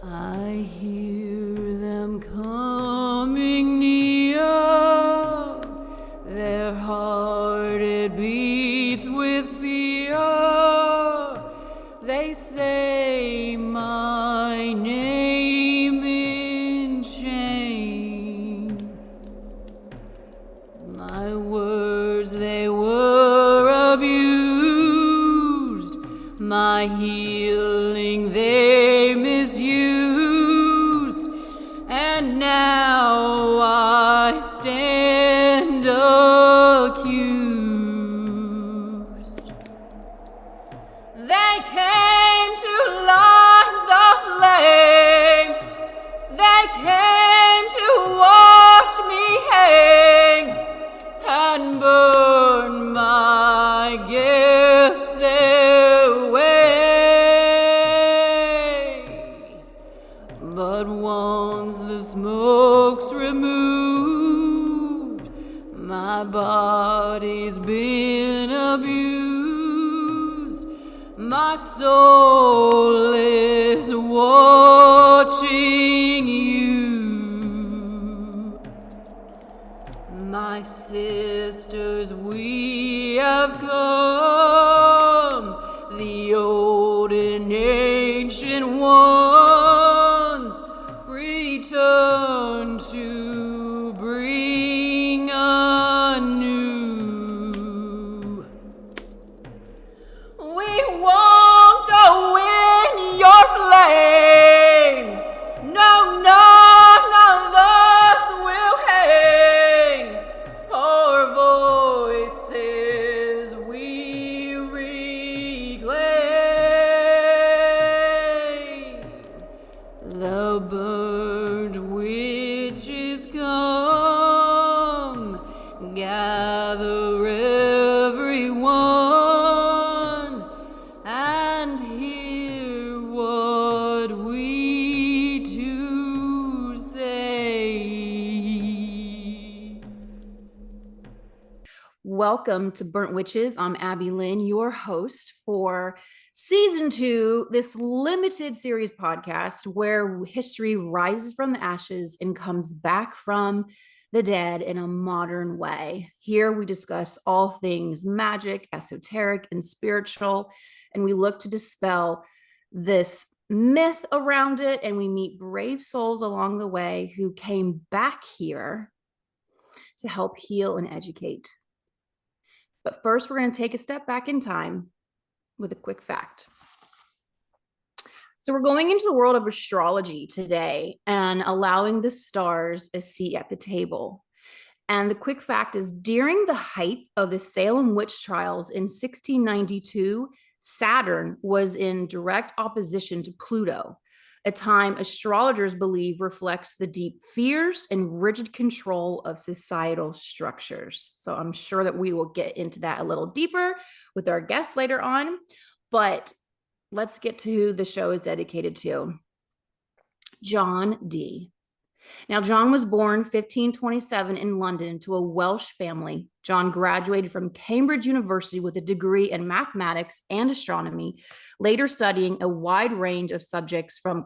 I hear them coming near, their heart it beats with fear. They say my name in shame. My words they were abused, my healing they misused, and now I stand accused. They came to light the flame, they came to watch me hang and burn my gifts away. But once the smoke's removed, my body's been abused. My soul is watching you. My sisters, we have come, the old and ancient ones, return to bring anew. We won't go in your flame, no, none of us will hang. Our voices we reclaim. The burned witches come, gather everyone, and hear what we to say. Welcome to Burnt Witches. I'm Abby Lynn, your host for season 2, this limited series podcast where history rises from the ashes and comes back from the dead in a modern way. Here we discuss all things magic, esoteric, and spiritual, and we look to dispel this myth around it, and we meet brave souls along the way who came back here to help heal and educate. But first, we're going to take a step back in time with a quick fact. So we're going into the world of astrology today and allowing the stars a seat at the table. And the quick fact is, during the height of the Salem witch trials in 1692, Saturn was in direct opposition to Pluto, a time astrologers believe reflects the deep fears and rigid control of societal structures. So I'm sure that we will get into that a little deeper with our guests later on, but let's get to who the show is dedicated to. John Dee. Now, John was born 1527 in London to a Welsh family. John graduated from Cambridge University with a degree in mathematics and astronomy, later studying a wide range of subjects from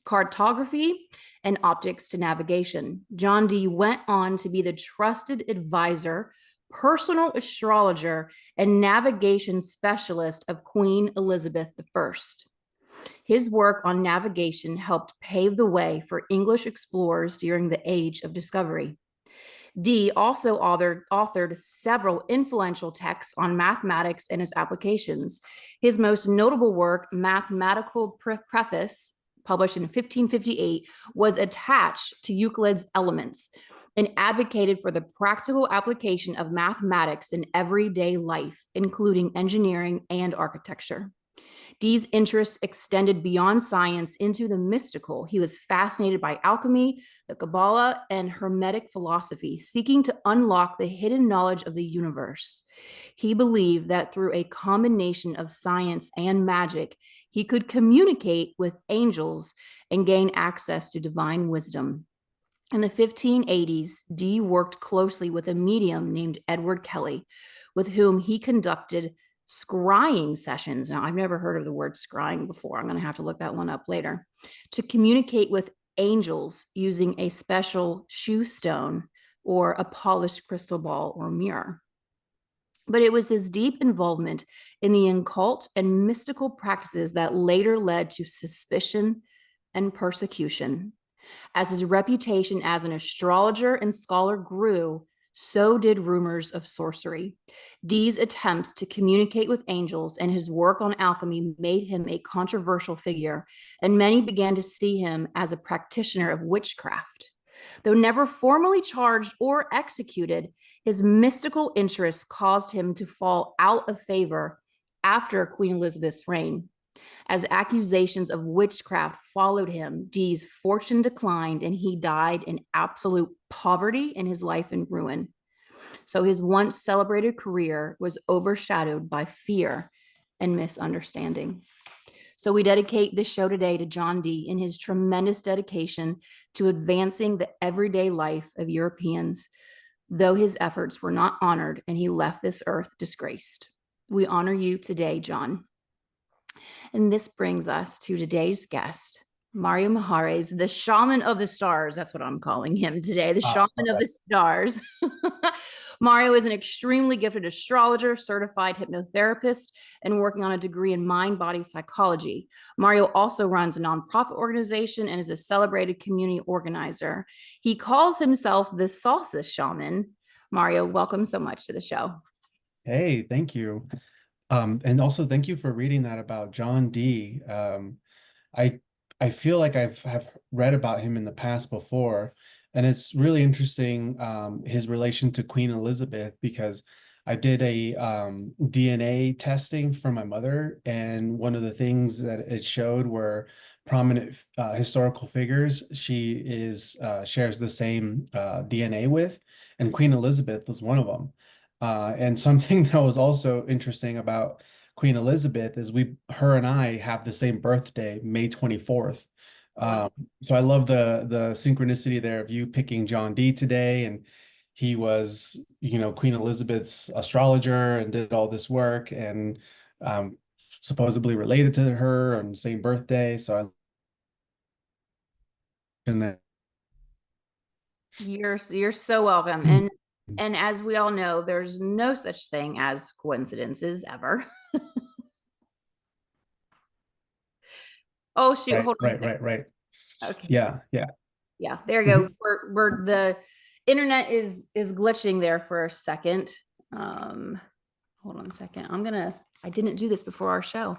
cartography and optics to navigation. John Dee went on to be the trusted advisor, personal astrologer, and navigation specialist of Queen Elizabeth I. His work on navigation helped pave the way for English explorers during the Age of Discovery. Dee also authored several influential texts on mathematics and its applications. His most notable work, Mathematical Preface, published in 1558, was attached to Euclid's Elements and advocated for the practical application of mathematics in everyday life, including engineering and architecture. Dee's interests extended beyond science into the mystical. He was fascinated by alchemy, the Kabbalah, and Hermetic philosophy, seeking to unlock the hidden knowledge of the universe. He believed that through a combination of science and magic, he could communicate with angels and gain access to divine wisdom. In the 1580s, Dee worked closely with a medium named Edward Kelly, with whom he conducted scrying sessions. Now, I've never heard of the word scrying before. I'm going to have to look that one up later. To communicate with angels using a special shoe stone or a polished crystal ball or mirror. But it was his deep involvement in the occult and mystical practices that later led to suspicion and persecution. As his reputation as an astrologer and scholar grew, so did rumors of sorcery. Dee's attempts to communicate with angels and his work on alchemy made him a controversial figure, and many began to see him as a practitioner of witchcraft. Though never formally charged or executed, his mystical interests caused him to fall out of favor after Queen Elizabeth's reign. As accusations of witchcraft followed him, Dee's fortune declined and he died in absolute poverty and his life in ruin. So his once celebrated career was overshadowed by fear and misunderstanding. So we dedicate this show today to John Dee in his tremendous dedication to advancing the everyday life of Europeans, though his efforts were not honored and he left this earth disgraced. We honor you today, John. And this brings us to today's guest, Mario Mijares, the shaman of the stars. That's what I'm calling him today, the shaman of the stars. Mario is an extremely gifted astrologer, certified hypnotherapist, and working on a degree in mind-body psychology. Mario also runs a nonprofit organization and is a celebrated community organizer. He calls himself the salsa shaman. Mario, welcome so much to the show. Hey, thank you. And also thank you for reading that about John Dee. I feel like have read about him in the past before, and it's really interesting his relation to Queen Elizabeth, because I did a DNA testing for my mother, and one of the things that it showed were prominent historical figures she shares the same DNA with, and Queen Elizabeth was one of them. And something that was also interesting about Queen Elizabeth is her and I have the same birthday, May 24th. So I love the synchronicity there of you picking John Dee today, and he was, Queen Elizabeth's astrologer and did all this work, and supposedly related to her on the same birthday. So You're so welcome. And as we all know, there's no such thing as coincidences ever. Oh shoot, hold on a second. Right. Okay. Yeah. Yeah, there you go. We're the internet is glitching there for a second. Hold on a second. I didn't do this before our show.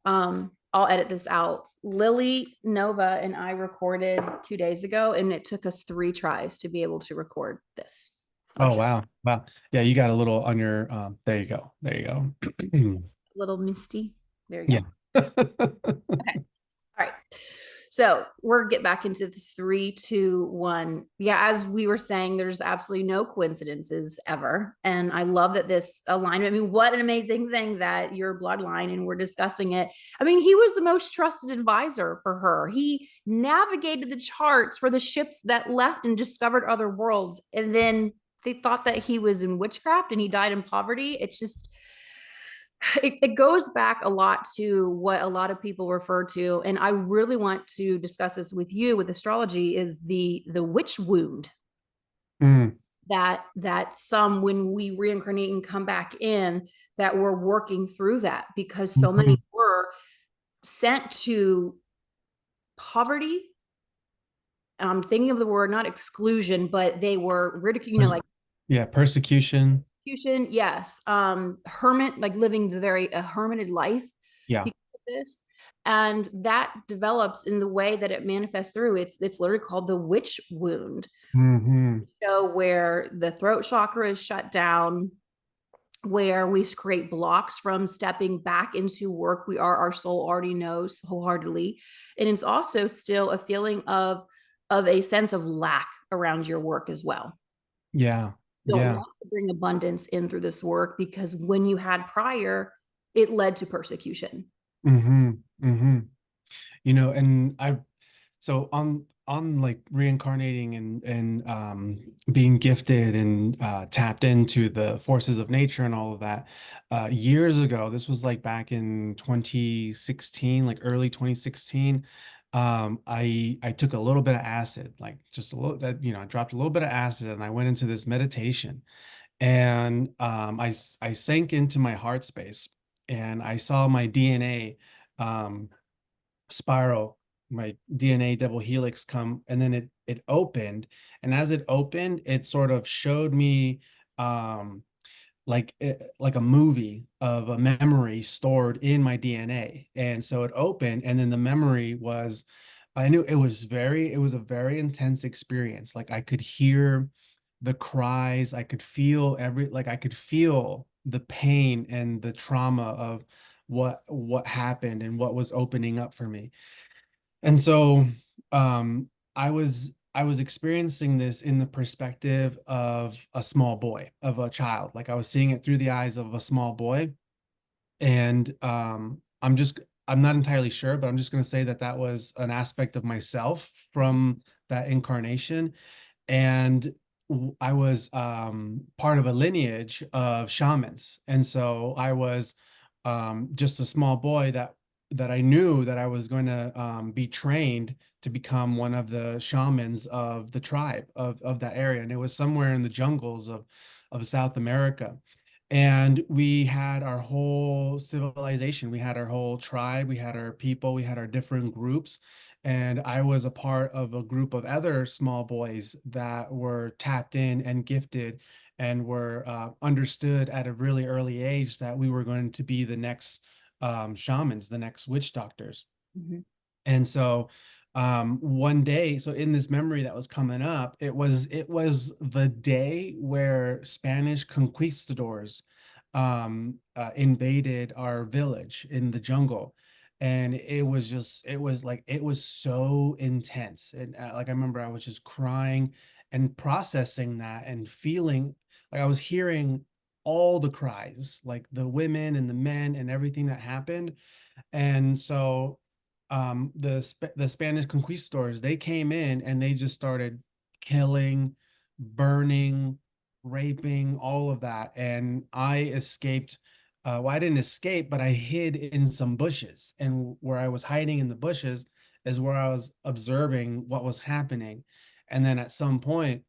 I'll edit this out. Lily, Nova, and I recorded 2 days ago, and it took us 3 tries to be able to record this. Oh, wow. Yeah, you got a little on your there you go. A little misty. There you go. Okay. All right. So we're get back into this 3, 2, 1. Yeah, as we were saying, there's absolutely no coincidences ever. And I love that this alignment. I mean, what an amazing thing that your bloodline, and we're discussing it. I mean, he was the most trusted advisor for her. He navigated the charts for the ships that left and discovered other worlds. And then they thought that he was in witchcraft and he died in poverty. It's just it goes back a lot to what a lot of people refer to, and I really want to discuss this with you with astrology, is the witch wound that some, when we reincarnate and come back in, that we're working through that, because so many were sent to poverty. I'm thinking of the word, not exclusion, but they were ridiculed, persecution. Yes. Hermit, like living a hermited life. Yeah. Because of this. And that develops in the way that it manifests through. It's literally called the witch wound. So where the throat chakra is shut down, where we create blocks from stepping back into work our soul already knows wholeheartedly. And it's also still a feeling of a sense of lack around your work as well. Yeah. Don't want to bring abundance in through this work, because when you had prior, it led to persecution. And so on like reincarnating and being gifted and tapped into the forces of nature and all of that years ago. This was like back in 2016, like early 2016. I took a little bit of acid, like just a little that, I dropped a little bit of acid and I went into this meditation, and I sank into my heart space, and I saw my DNA um spiral, my DNA double helix come, and then it opened, and as it opened, it sort of showed me um like a movie of a memory stored in my DNA. And so it opened, and then the memory was, I knew it was a very intense experience. Like I could hear the cries, I could feel I could feel the pain and the trauma of what happened and what was opening up for me. And so um I was experiencing this in the perspective of a small boy, of a child. Like I was seeing it through the eyes of a small boy. And I'm not entirely sure, but I'm just going to say that that was an aspect of myself from that incarnation. And I was part of a lineage of shamans, and so I was just a small boy that I knew that I was going to be trained to become one of the shamans of the tribe of that area, and it was somewhere in the jungles of South America. And we had our whole civilization, we had our whole tribe, we had our people, we had our different groups, and I was a part of a group of other small boys that were tapped in and gifted and were understood at a really early age that we were going to be the next shamans, the next witch doctors. Mhm. And so one day, so in this memory that was coming up, it was the day where Spanish conquistadors invaded our village in the jungle. And it was so intense. And like I remember I was just crying and processing that and feeling like I was hearing all the cries, like the women and the men and everything that happened. And so the Spanish conquistadors, they came in and they just started killing, burning, raping, all of that. And I escaped. Well, I didn't escape, but I hid in some bushes. And where I was hiding in the bushes is where I was observing what was happening. And then at some point,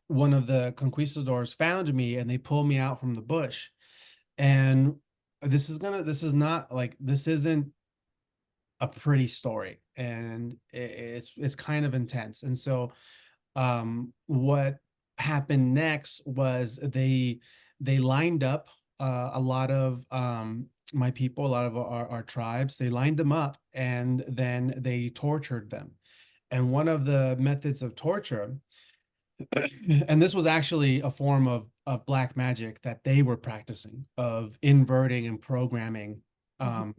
one of the conquistadors found me and they pulled me out from the bush. And this is not like, this isn't a pretty story, and it's kind of intense. And so what happened next was they lined up a lot of my people, a lot of our tribes, they lined them up and then they tortured them. And one of the methods of torture, and this was actually a form of black magic that they were practicing, of inverting and programming Mhm. um,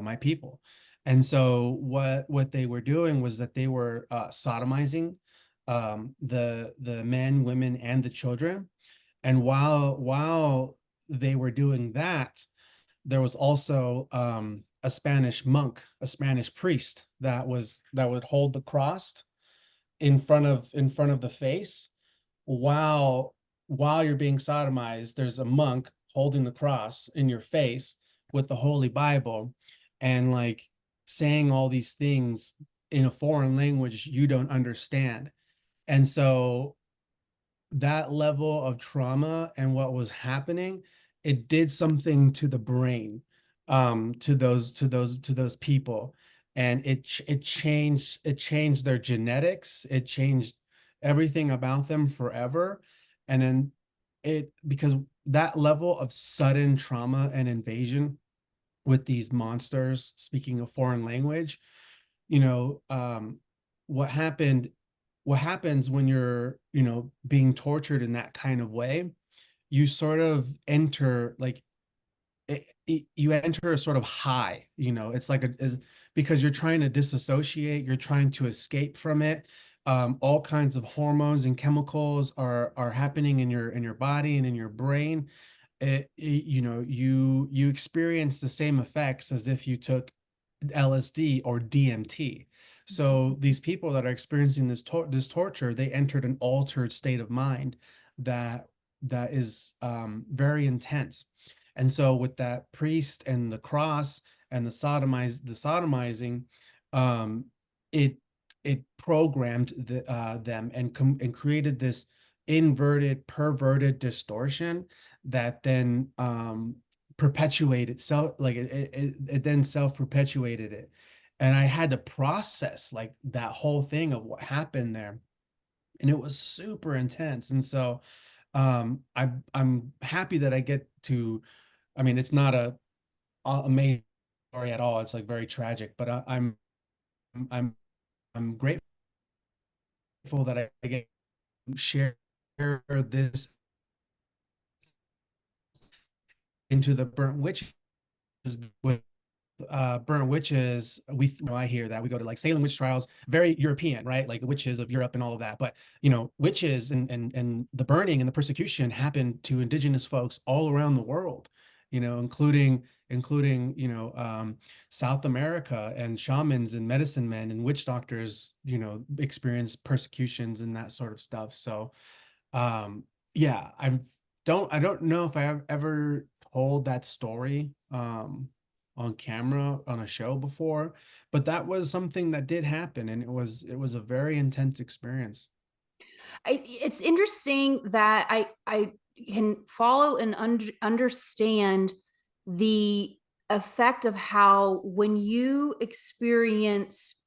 my people. And so what they were doing was that they were sodomizing the men, women, and the children. And while they were doing that, there was also a Spanish monk, a Spanish priest that would hold the cross in front of the face while you're being sodomized. There's a monk holding the cross in your face with the Holy Bible, and like saying all these things in a foreign language you don't understand. And so that level of trauma and what was happening, it did something to the brain, to those people. And it changed their genetics, it changed everything about them forever. And then because that level of sudden trauma and invasion with these monsters speaking a foreign language, you know, what happened, what happens when you're, being tortured in that kind of way, you sort of enter like you enter a sort of high, it's like because you're trying to disassociate, you're trying to escape from it. All kinds of hormones and chemicals are happening in your body and in your brain. You experience the same effects as if you took LSD or DMT. So these people that are experiencing this torture, they entered an altered state of mind that is very intense. And so with that priest and the cross and the sodomizing, um, it programmed them and created this inverted, perverted distortion that then perpetuated self, like it then self-perpetuated it. And I had to process like that whole thing of what happened there, and it was super intense. And so I'm happy that I get to, I mean, it's not a amazing story at all, it's like very tragic, but I'm I'm grateful that I get to share this into the burnt witches with burnt witches. I hear that we go to like Salem witch trials, very European, right? Like the witches of Europe and all of that. But witches and the burning and the persecution happened to indigenous folks all around the world, including South America, and shamans and medicine men and witch doctors, experience persecutions and that sort of stuff. So yeah, I don't know if I have ever told that story on camera on a show before, but that was something that did happen, and it was a very intense experience. It's interesting that I can follow and understand the effect of how when you experience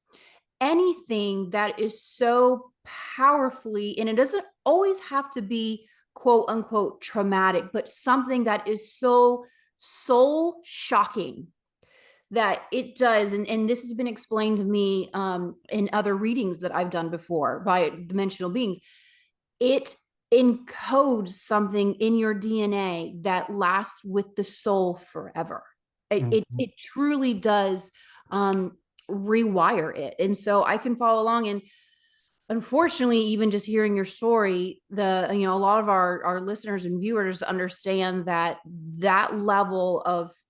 anything that is so powerfully, and it doesn't always have to be quote unquote traumatic, but something that is so soul shocking that it does, and this has been explained to me in other readings that I've done before by dimensional beings. It encodes something in your DNA that lasts with the soul forever. It truly does rewire it. And so I can follow along. And unfortunately, even just hearing your story, a lot of our listeners and viewers understand that that level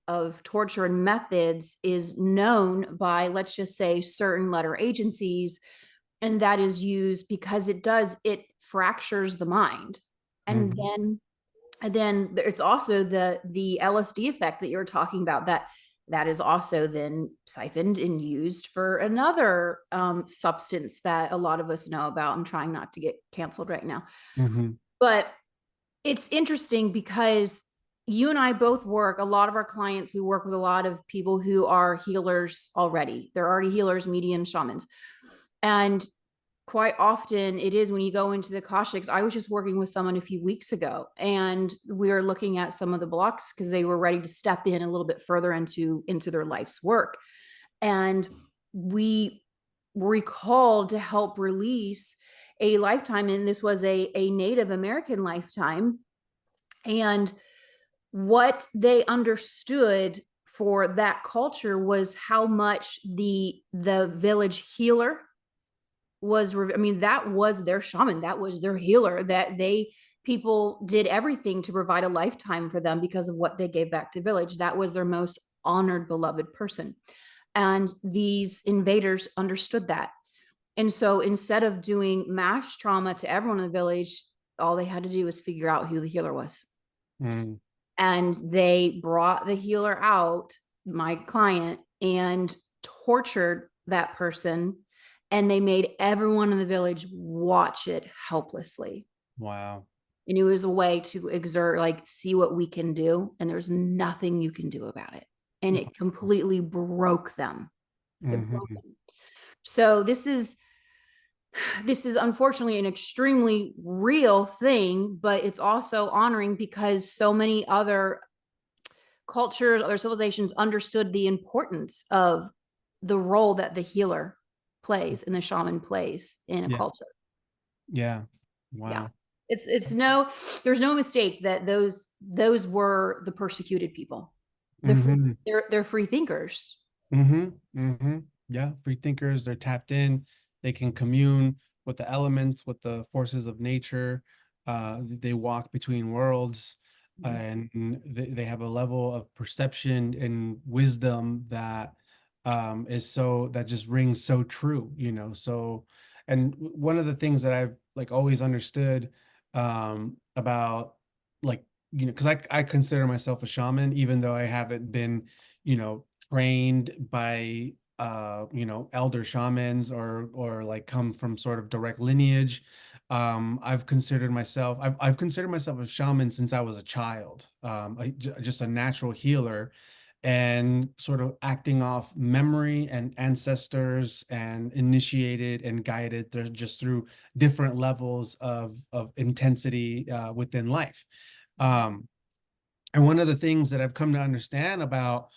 of torture and methods is known by, let's just say, certain letter agencies, and that is used because it fractures the mind. And Mhm. then it's also the LSD effect that you're talking about, that is also then siphoned and used for another substance that a lot of us know about. I'm trying not to get canceled right now, Mhm. but it's interesting because you and I both work, a lot of our clients, we work with a lot of people who are healers already. They're already healers, mediums, shamans. And quite often it is when you go into the Akashics. I was just working with someone a few weeks ago, and we were looking at some of the blocks because they were ready to step in a little bit further into their life's work. And we were called to help release a lifetime, and this was a Native American lifetime. And what they understood for that culture was how much the village healer was, I mean, that was their shaman, that was their healer, that people did everything to provide a lifetime for them because of what they gave back to village. That was their most honored, beloved person. And these invaders understood that. And so instead of doing mass trauma to everyone in the village, all they had to do was figure out who the healer was. Mm. And they brought the healer out, my client, and tortured that person. And they made everyone in the village watch it helplessly. Wow. And it was a way to exert, like, see what we can do. And there's nothing you can do about it. And it completely broke them. It broke Mhm. them. So this is unfortunately an extremely real thing, but it's also honoring because so many other cultures, other civilizations understood the importance of the role that the healer plays and the shaman plays in a Yeah. culture. Yeah. Yeah. Wow. There's no mistake that those were the persecuted people. Mhm. They're free thinkers. Yeah, free thinkers, they're tapped in. They can commune with the elements, with the forces of nature. They walk between worlds, and they have a level of perception and wisdom that that just rings so true, you know. So, and one of the things that I've like always understood about, like, you know, because I consider myself a shaman, even though I haven't been, you know, trained by you know, elder shamans, or like come from sort of direct lineage. I've considered myself a shaman since I was a child, just a natural healer, and sort of acting off memory and ancestors, and initiated and guided just through different levels of intensity within life. Um, and one of the things that I've come to understand about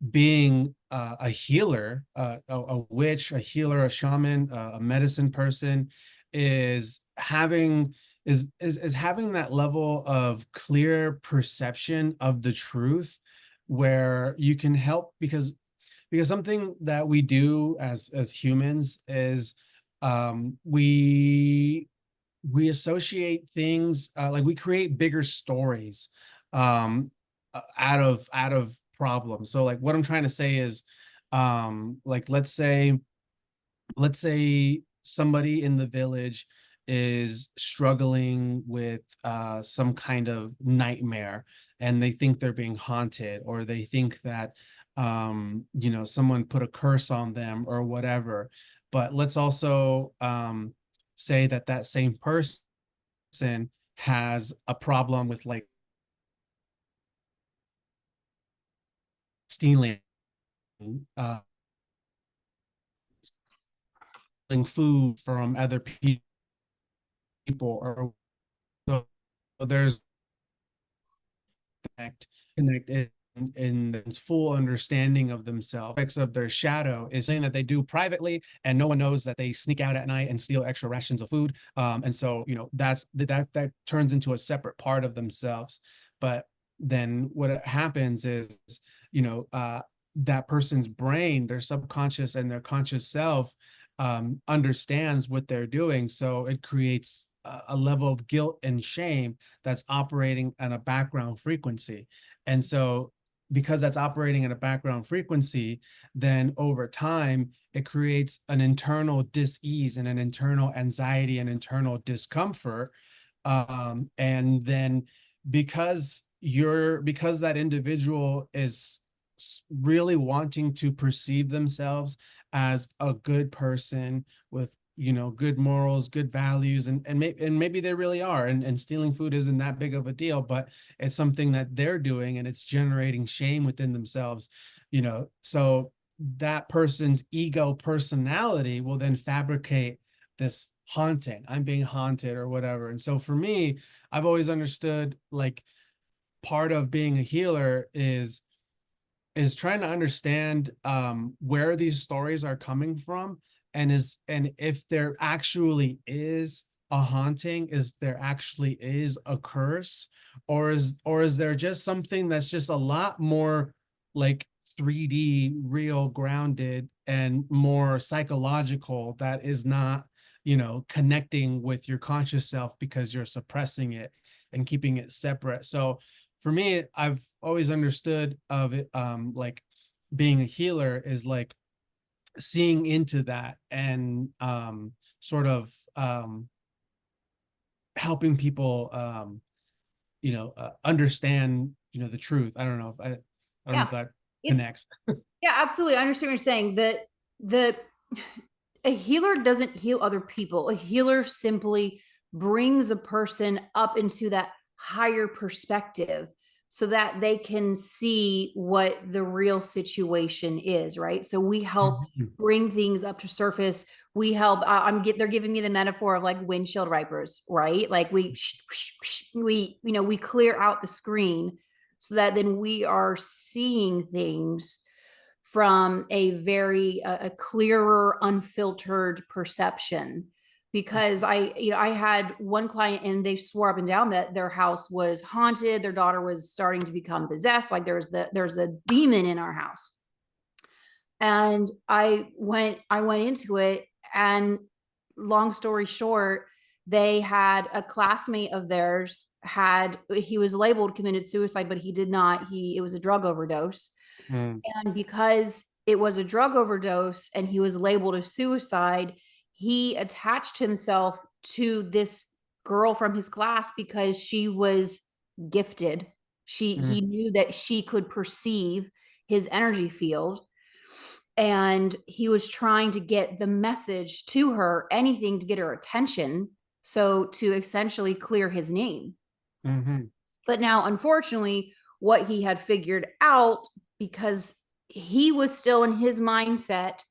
being a healer, a witch, a healer, a shaman, a medicine person, is having that level of clear perception of the truth, where you can help, because something that we do as humans is, we associate things, like we create bigger stories out of problems. So like what I'm trying to say is, like let's say somebody in the village is struggling with some kind of nightmare, and they think they're being haunted, or they think that you know, someone put a curse on them or whatever. But let's also say that that same person has a problem with like stealing, uh stealing food from other people, or so there's connect in this full understanding of themselves. Aspects of their shadow is something that they do privately, and no one knows that they sneak out at night and steal extra rations of food. And so, you know, that turns into a separate part of themselves. But then what happens is, you know, that person's brain, their subconscious and their conscious self, understands what they're doing. So it creates a level of guilt and shame that's operating at a background frequency. And so, because that's operating at a background frequency, then over time, it creates an internal dis-ease and an internal anxiety and internal discomfort. And then because that individual is really wanting to perceive themselves as a good person with, you know, good morals, good values, and maybe they really are, and stealing food isn't that big of a deal, but it's something that they're doing, and it's generating shame within themselves, you know. So that person's ego personality will then fabricate this haunting, I'm being haunted or whatever. And so for me, I've always understood, like, part of being a healer is trying to understand where these stories are coming from, and if there actually is a haunting, is there actually is a curse, or is there just something that's just a lot more like 3D, real, grounded, and more psychological, that is not, you know, connecting with your conscious self because you're suppressing it and keeping it separate. So for me, I've always understood of it, like, being a healer is like seeing into that, and sort of helping people, you know, understand, you know, the truth. I don't know Yeah, if that it's connects. yeah, absolutely. I understand what you're saying. That the a healer doesn't heal other people. A healer simply brings a person up into that higher perspective so that they can see what the real situation is, right? So we help Mhm. bring things up to surface. We help. They're giving me the metaphor of like windshield wipers, right? Like we we clear out the screen so that then we are seeing things from a very a clearer, unfiltered perception. Because I had one client and they swore up and down that their house was haunted, their daughter was starting to become possessed, like there's a demon in our house. And I went into it, and long story short, they had a classmate of theirs, he was labeled committed suicide, but he did not. It was a drug overdose. Mm. And because it was a drug overdose and he was labeled a suicide, he attached himself to this girl from his class because she was gifted. He knew that she could perceive his energy field, and he was trying to get the message to her, anything to get her attention, so to essentially clear his name. But now, unfortunately, what he had figured out, because he was still in his mindset,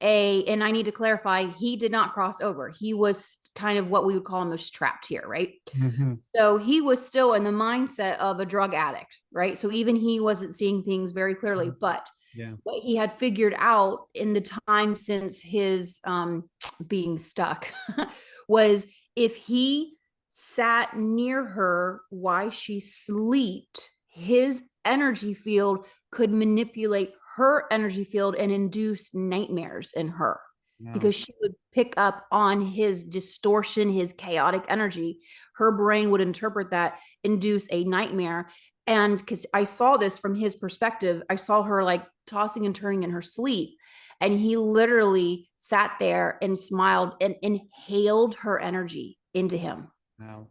and I need to clarify, he did not cross over. He was kind of what we would call almost trapped here, right? So he was still in the mindset of a drug addict, right? So even he wasn't seeing things very clearly, but what he had figured out in the time since his being stuck was, if he sat near her while she slept, his energy field could manipulate her energy field and induce nightmares in her, because she would pick up on his distortion, his chaotic energy. Her brain would interpret that, induce a nightmare. And because I saw this from his perspective, I saw her like tossing and turning in her sleep. And he literally sat there and smiled and inhaled her energy into him. Wow.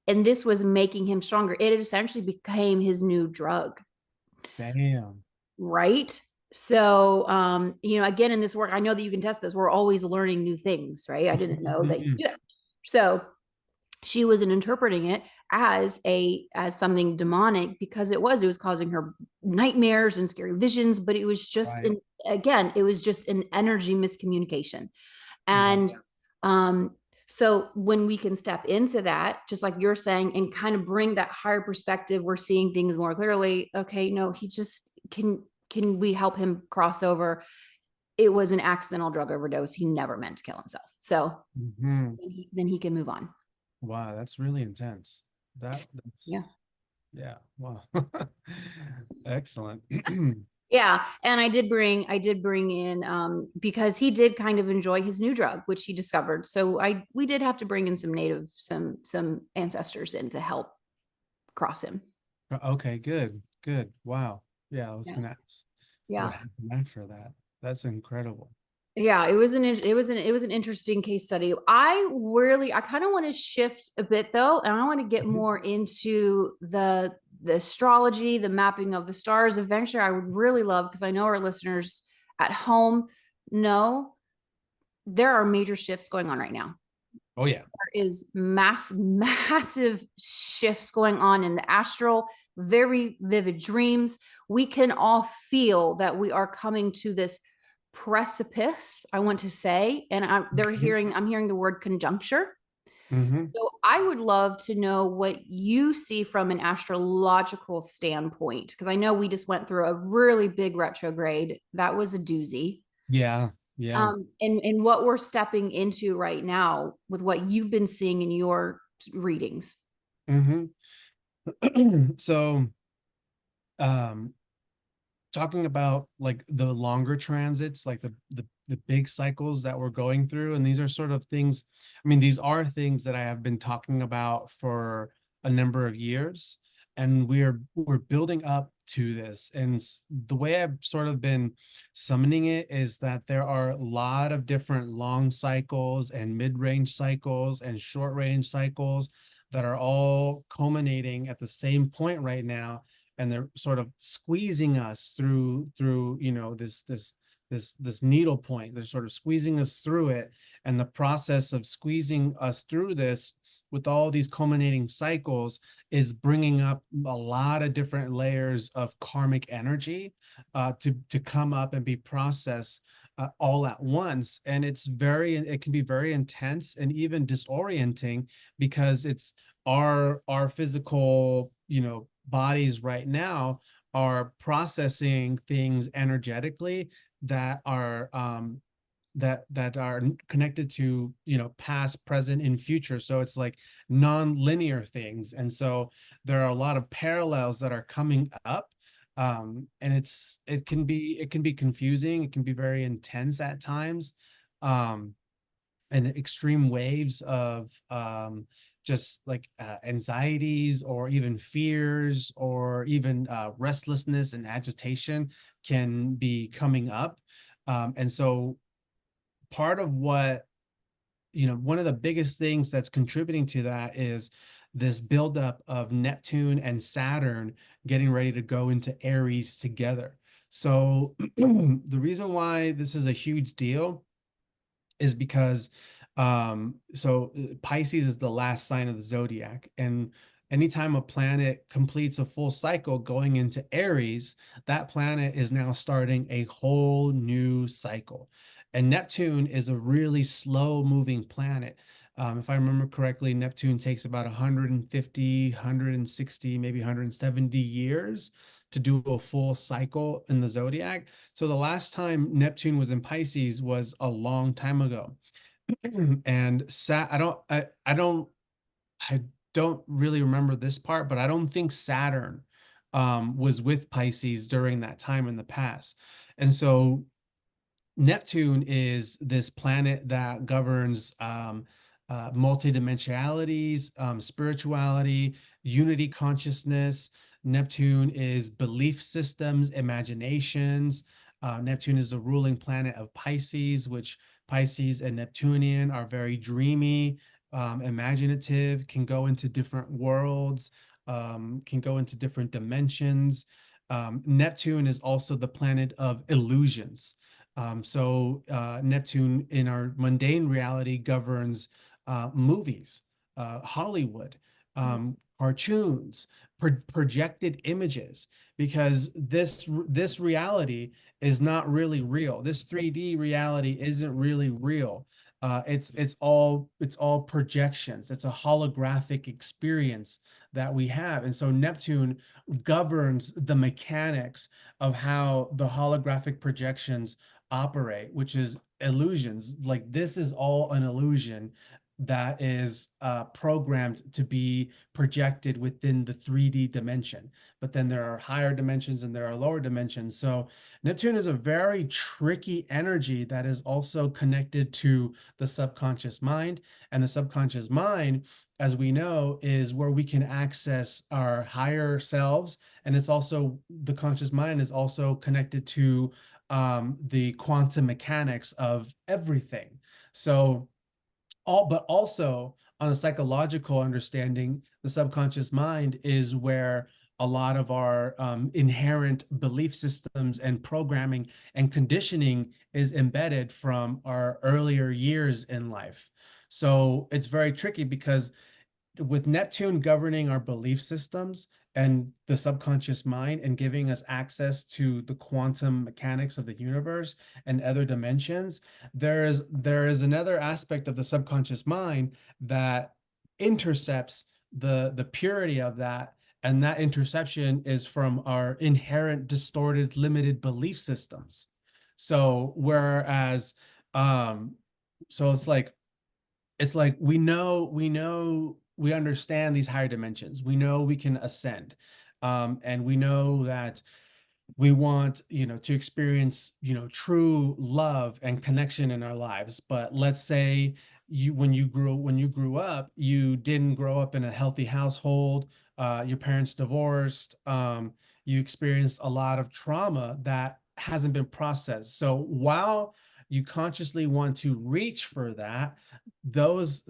And this was making him stronger. It essentially became his new drug. Damn. Right. So, again, in this work, I know that you can test this. We're always learning new things, right? I didn't know that you do that. So she wasn't interpreting it as something demonic, because it was causing her nightmares and scary visions, but it was just it was just an energy miscommunication. And so when we can step into that, just like you're saying, and kind of bring that higher perspective, we're seeing things more clearly. Okay, no, he just can we help him cross over? It was an accidental drug overdose. He never meant to kill himself. So then he can move on. Wow, that's really intense. That's yeah. Wow. Excellent. Yeah, and I did bring in because he did kind of enjoy his new drug, which he discovered. So we did have to bring in some ancestors in to help cross him. Okay, good. Wow. Yeah, I was gonna ask what happened after that. That's incredible. Yeah, it was an interesting case study. I kind of want to shift a bit though, and I want to get more into the astrology, the mapping of the stars. Eventually, I would really love, because I know our listeners at home know there are major shifts going on right now. Oh yeah. There is massive shifts going on in the astral, very vivid dreams. We can all feel that we are coming to this precipice, I want to say, and I'm hearing the word conjuncture. So I would love to know what you see from an astrological standpoint, because I know we just went through a really big retrograde. That was a doozy. Yeah. And what we're stepping into right now with what you've been seeing in your readings. So, talking about like the longer transits, like the big cycles that we're going through, and these are sort of things, I mean, these are things that I have been talking about for a number of years, and we're building up to this. And the way I've sort of been summoning it is that there are a lot of different long cycles and mid-range cycles and short-range cycles that are all culminating at the same point right now, and they're sort of squeezing us through this needle point. They're sort of squeezing us through it, and the process of squeezing us through this with all these culminating cycles is bringing up a lot of different layers of karmic energy to come up and be processed all at once. And it can be very intense and even disorienting, because it's our physical bodies right now are processing things energetically that are connected to past, present, and future. So it's like non-linear things, and so there are a lot of parallels that are coming up, and it can be confusing. It can be very intense at times, and extreme waves of just like anxieties or even fears or even restlessness and agitation can be coming up. And so part of what, one of the biggest things that's contributing to that is this buildup of Neptune and Saturn getting ready to go into Aries together. So the reason why this is a huge deal is because Pisces is the last sign of the zodiac, and anytime a planet completes a full cycle going into Aries, that planet is now starting a whole new cycle. And Neptune is a really slow moving planet. If I remember correctly, Neptune takes about 150, 160, maybe 170 years to do a full cycle in the zodiac. So the last time Neptune was in Pisces was a long time ago. And I don't really remember this part, but I don't think Saturn was with Pisces during that time in the past. And so Neptune is this planet that governs multidimensionalities, spirituality, unity consciousness. Neptune is belief systems, imaginations. Neptune is the ruling planet of Pisces, which Pisces and Neptunian are very dreamy, imaginative, can go into different worlds, can go into different dimensions. Neptune is also the planet of illusions. Neptune in our mundane reality governs movies, Hollywood, cartoons, projected images, because this reality is not really real. This 3D reality isn't really real. It's all projections. It's a holographic experience that we have. And so Neptune governs the mechanics of how the holographic projections operate, which is illusions. Like, this is all an illusion that is programmed to be projected within the 3D dimension. But then there are higher dimensions and there are lower dimensions. So Neptune is a very tricky energy that is also connected to the subconscious mind. And the subconscious mind, as we know, is where we can access our higher selves. And it's also, the conscious mind is also connected to the quantum mechanics of everything. So but also on a psychological understanding, the subconscious mind is where a lot of our inherent belief systems and programming and conditioning is embedded from our earlier years in life. So it's very tricky because with Neptune governing our belief systems and the subconscious mind and giving us access to the quantum mechanics of the universe and other dimensions, there is another aspect of the subconscious mind that intercepts the purity of that. And that interception is from our inherent distorted, limited belief systems. So whereas, so it's like we understand these higher dimensions. We know we can ascend. And we know that we want, to experience, true love and connection in our lives. But let's say when you grew up, you didn't grow up in a healthy household. Your parents divorced. You experienced a lot of trauma that hasn't been processed. So while you consciously want to reach for that, those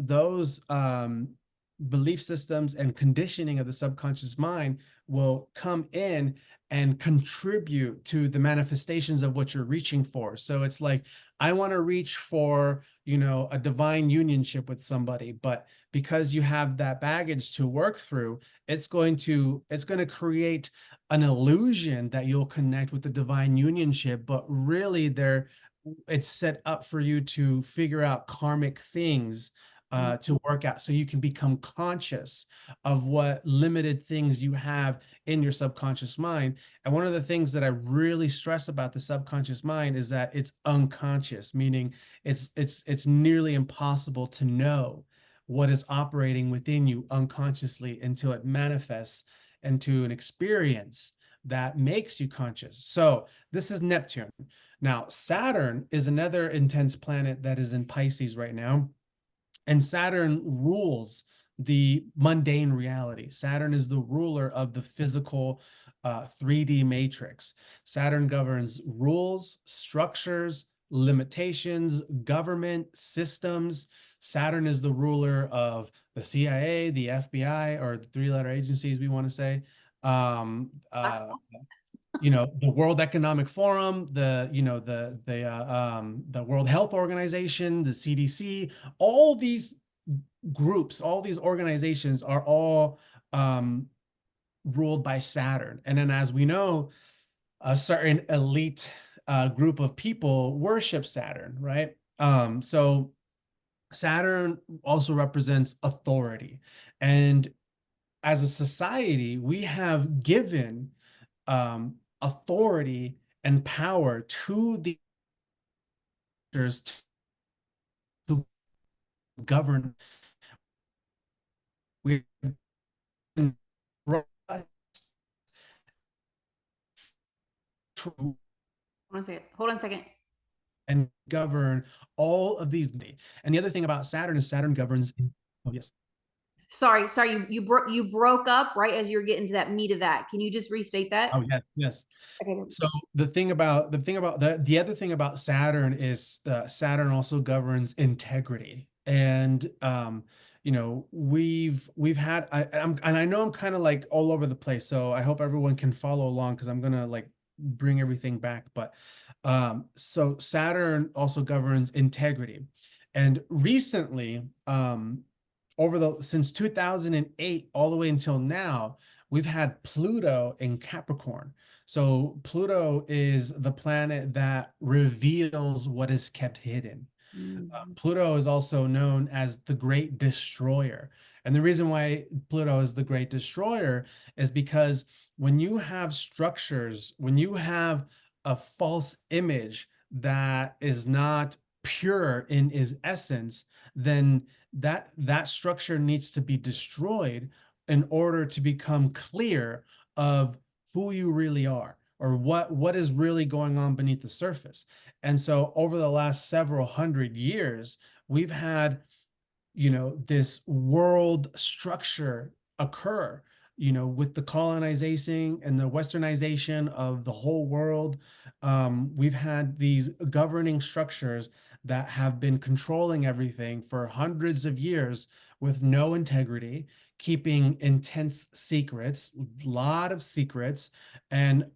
belief systems and conditioning of the subconscious mind will come in and contribute to the manifestations of what you're reaching for. So it's like, I want to reach for, a divine unionship with somebody, but because you have that baggage to work through, it's going to create an illusion that you'll connect with the divine unionship, but really it's set up for you to figure out karmic things to work out, so you can become conscious of what limited things you have in your subconscious mind. And one of the things that I really stress about the subconscious mind is that it's unconscious, meaning it's nearly impossible to know what is operating within you unconsciously until it manifests into an experience that makes you conscious. So this is Neptune. Now, Saturn is another intense planet that is in Pisces right now. And Saturn rules the mundane reality. Saturn is the ruler of the physical 3D matrix. Saturn governs rules, structures, limitations, government, systems. Saturn is the ruler of the CIA, the FBI, or the three-letter agencies we want to say. Um, uh, the World Economic Forum, the World Health Organization, the CDC, all these groups, all these organizations are all ruled by Saturn. And then, as we know, a certain elite group of people worship Saturn, right? So Saturn also represents authority. And as a society, we have given authority and power to the leaders to govern. We Hold on a second. And govern all of these. And the other thing about Saturn is Saturn governs. Oh, yes. Sorry, you broke up right as you're getting to that meat of that. Can you just restate that? Oh, yes, yes. Okay. So the other thing about Saturn is Saturn also governs integrity. And we've had I know I'm kind of like all over the place, so I hope everyone can follow along because I'm gonna like bring everything back. But so Saturn also governs integrity. And recently, since 2008 all the way until now, we've had Pluto in Capricorn. So Pluto is the planet that reveals what is kept hidden. Pluto is also known as the Great Destroyer. And the reason why Pluto is the Great Destroyer is because when you have structures, when you have a false image that is not pure in its essence, then that structure needs to be destroyed in order to become clear of who you really are, or what is really going on beneath the surface. And so over the last several hundred years, we've had, this world structure occur, with the colonization and the westernization of the whole world. We've had these governing structures that have been controlling everything for hundreds of years with no integrity, keeping intense secrets, a lot of secrets, and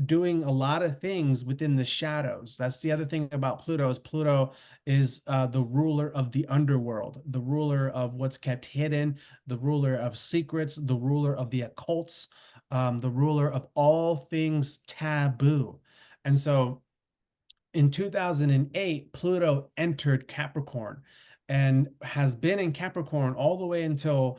doing a lot of things within the shadows. That's the other thing about Pluto is Pluto is the ruler of the underworld, the ruler of what's kept hidden, the ruler of secrets, the ruler of the occults, the ruler of all things taboo. And so in 2008, Pluto entered Capricorn and has been in Capricorn all the way until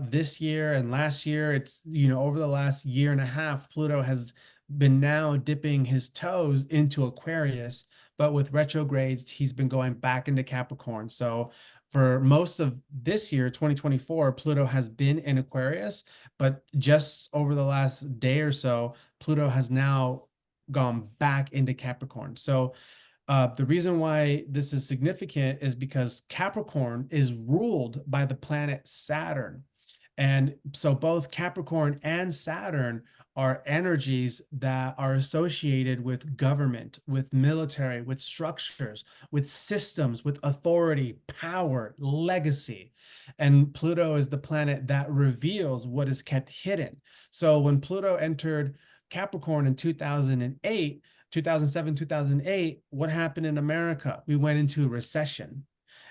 this year and last year. It's, over the last year and a half, Pluto has been now dipping his toes into Aquarius, but with retrogrades, he's been going back into Capricorn. So for most of this year, 2024, Pluto has been in Aquarius, but just over the last day or so, Pluto has now gone back into Capricorn. So the reason why this is significant is because Capricorn is ruled by the planet Saturn. And so both Capricorn and Saturn are energies that are associated with government, with military, with structures, with systems, with authority, power, legacy. And Pluto is the planet that reveals what is kept hidden. So when Pluto entered Capricorn in 2008, 2007, 2008, what happened in America? We went into a recession.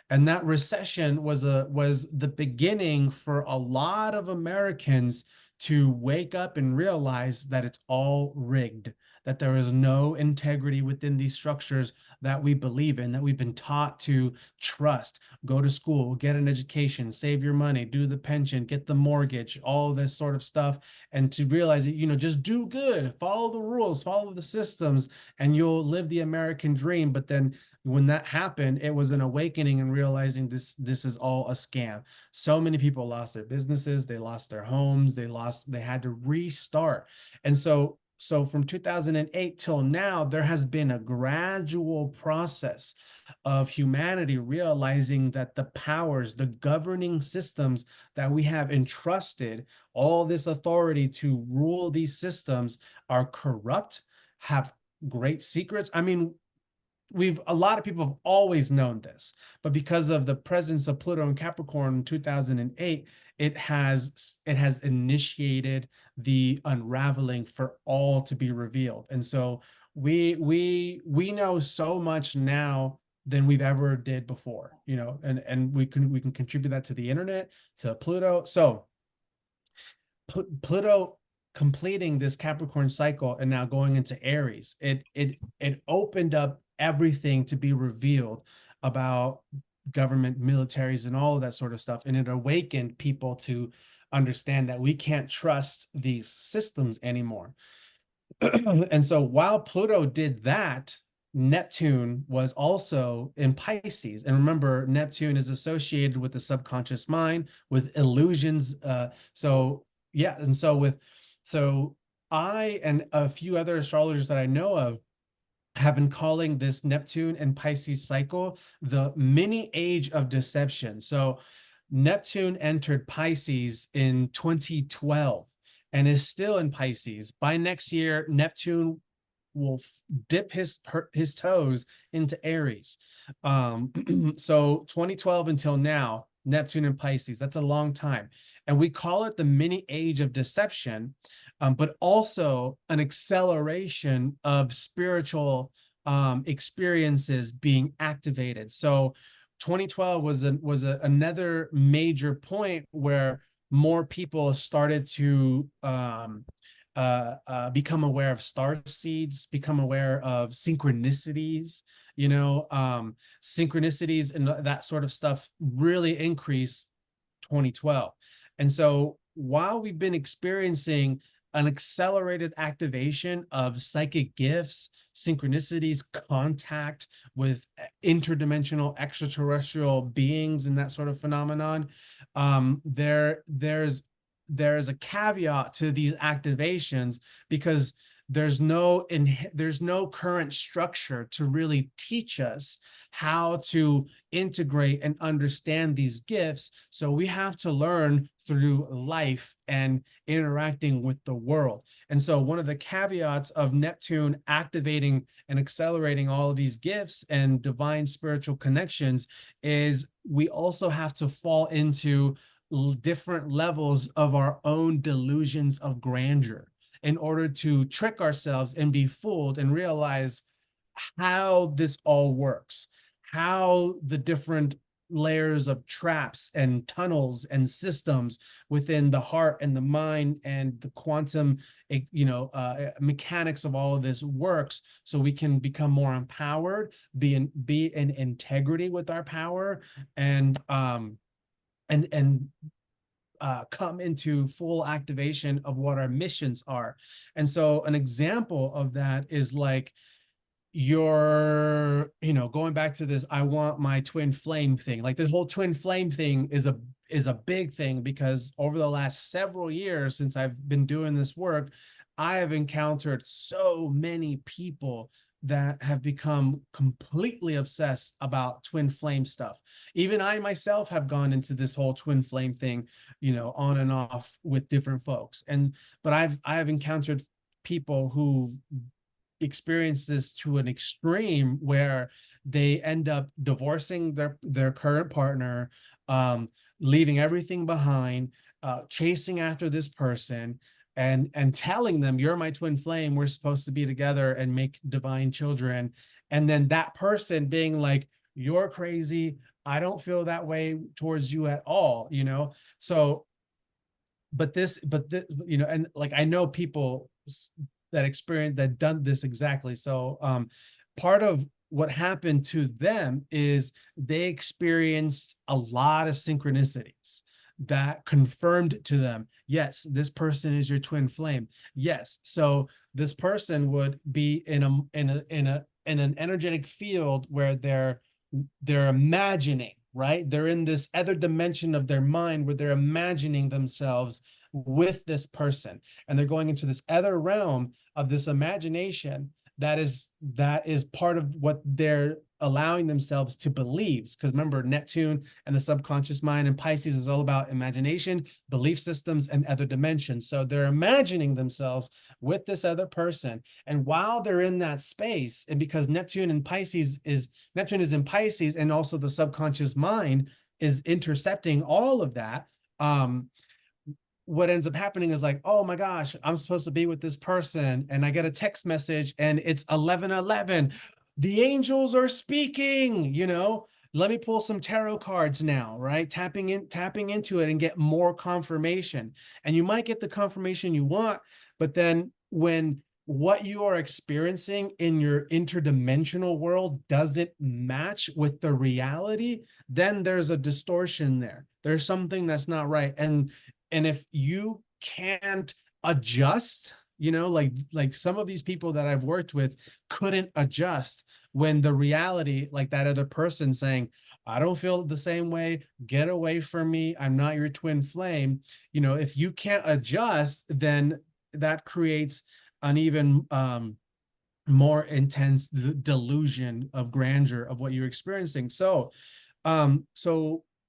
And that recession was the beginning for a lot of Americans to wake up and realize that it's all rigged, that there is no integrity within these structures that we believe in, that we've been taught to trust. Go to school, get an education, save your money, do the pension, get the mortgage, all this sort of stuff. And to realize that, just do good, follow the rules, follow the systems, and you'll live the American dream. But then when that happened, it was an awakening and realizing this is all a scam. So many people lost their businesses, they lost their homes, they had to restart. And so so from 2008 till now, there has been a gradual process of humanity realizing that the powers, the governing systems that we have entrusted all this authority to rule these systems are corrupt, have great secrets. I mean, a lot of people have always known this, but because of the presence of Pluto and Capricorn in 2008, it has initiated the unraveling for all to be revealed. And so we know so much now than we've ever did before, you know, and we can contribute that to the internet, to Pluto. So Pluto completing this Capricorn cycle and now going into Aries, it opened up everything to be revealed about government, militaries, and all of that sort of stuff. And it awakened people to understand that we can't trust these systems anymore. And so while Pluto did that, Neptune was also in Pisces. And remember, Neptune is associated with the subconscious mind, with illusions. So yeah, and so I and a few other astrologers that I know of have been calling this Neptune and Pisces cycle the mini age of deception. So Neptune entered Pisces in 2012 and is still in Pisces. By next year, Neptune will dip his toes into Aries. So 2012 until now, Neptune and Pisces, that's a long time. And we call it the mini age of deception, but also an acceleration of spiritual experiences being activated. So 2012 was another major point where more people started to become aware of star seeds, become aware of synchronicities, synchronicities and that sort of stuff really increased 2012. And so while we've been experiencing an accelerated activation of psychic gifts, synchronicities, contact with interdimensional extraterrestrial beings and that sort of phenomenon, there's a caveat to these activations because there's no current structure to really teach us how to integrate and understand these gifts. So we have to learn through life and interacting with the world. And so one of the caveats of Neptune activating and accelerating all of these gifts and divine spiritual connections is we also have to fall into different levels of our own delusions of grandeur in order to trick ourselves and be fooled and realize how this all works, how the different layers of traps and tunnels and systems within the heart and the mind and the quantum mechanics of all of this works, so we can become more empowered, be in integrity with our power, and come into full activation of what our missions are. And so an example of that is like going back to this, I want my twin flame thing. Like this whole twin flame thing is a big thing because over the last several years since I've been doing this work, I have encountered so many people that have become completely obsessed about twin flame stuff. Even I myself have gone into this whole twin flame thing, on and off with different folks. But I've encountered people who experience this to an extreme where they end up divorcing their current partner, leaving everything behind, chasing after this person, and telling them, you're my twin flame, we're supposed to be together and make divine children. And then that person being like, you're crazy, I don't feel that way towards you at all, so but this and like I know people that done this exactly. So part of what happened to them is they experienced a lot of synchronicities that confirmed to them, yes, this person is your twin flame. Yes. So this person would be in an energetic field where they're imagining, right? They're in this other dimension of their mind where they're imagining themselves with this person, and they're going into this other realm of this imagination that is part of what they're allowing themselves to believe. Because remember, Neptune and the subconscious mind and Pisces is all about imagination, belief systems, and other dimensions. So they're imagining themselves with this other person. And while they're in that space, and because Neptune is in Pisces, and also the subconscious mind is intercepting all of that, what ends up happening is like, oh my gosh, I'm supposed to be with this person, and I get a text message and it's 11:11. The angels are speaking, let me pull some tarot cards now, right? Tapping into it and get more confirmation. And you might get the confirmation you want, but then when what you are experiencing in your interdimensional world doesn't match with the reality, then there's a distortion there. There's something that's not right. And if you can't adjust, like some of these people that I've worked with couldn't adjust when the reality, like that other person saying, I don't feel the same way, get away from me, I'm not your twin flame. If you can't adjust, then that creates an even more intense delusion of grandeur of what you're experiencing. So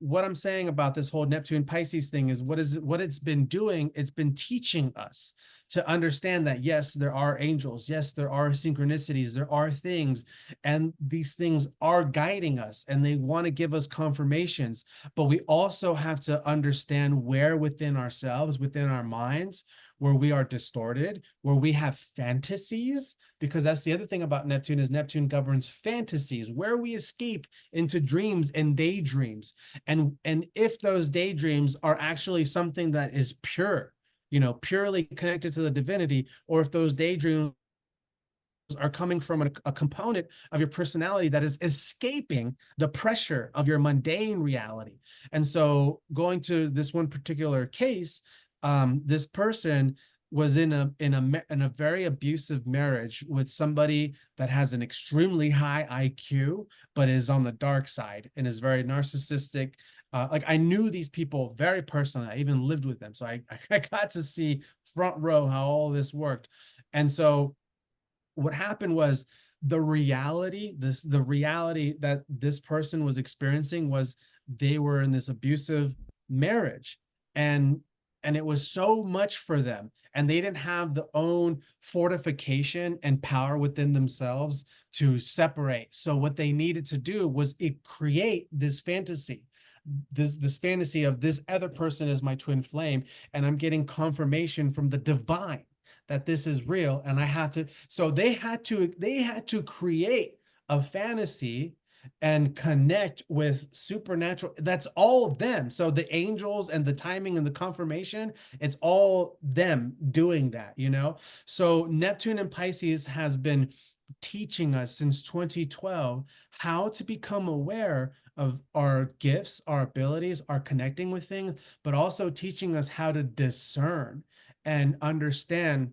what I'm saying about this whole Neptune Pisces thing is what it's been doing. It's been teaching us to understand that, yes, there are angels. Yes, there are synchronicities. There are things, and these things are guiding us, and they want to give us confirmations. But we also have to understand where within ourselves, within our minds, where we are distorted, where we have fantasies, because that's the other thing about Neptune is Neptune governs fantasies, where we escape into dreams and daydreams. And if those daydreams are actually something that is pure, purely connected to the divinity, or if those daydreams are coming from a component of your personality that is escaping the pressure of your mundane reality. And so going to this one particular case, this person was in a very abusive marriage with somebody that has an extremely high IQ, but is on the dark side and is very narcissistic. Like I knew these people very personally. I even lived with them. So I got to see front row how all this worked. And so what happened was the reality that this person was experiencing was they were in this abusive marriage, and it was so much for them, and they didn't have the own fortification and power within themselves to separate. So what they needed to do was create this fantasy, this fantasy of this other person is my twin flame, and I'm getting confirmation from the divine that this is real, and they had to create a fantasy and connect with supernatural. That's all them. So the angels and the timing and the confirmation, it's all them doing that, So Neptune and Pisces has been teaching us since 2012 how to become aware of our gifts, our abilities, our connecting with things, but also teaching us how to discern and understand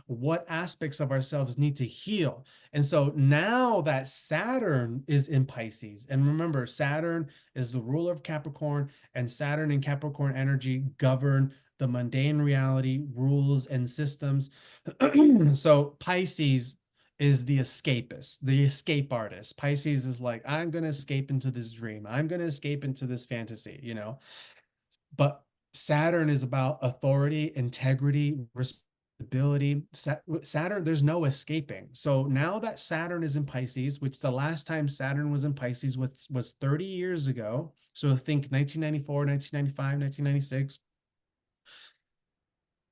what aspects of ourselves need to heal. And so now that Saturn is in Pisces, and remember, Saturn is the ruler of Capricorn, and Saturn and Capricorn energy govern the mundane reality, rules, and systems. So Pisces is the escapist, the escape artist. Pisces is like, I'm going to escape into this dream. I'm going to escape into this fantasy, But Saturn is about authority, integrity, responsibility. Saturn, there's no escaping. So now that Saturn is in Pisces, which the last time Saturn was in Pisces was 30 years ago. So think 1994, 1995, 1996.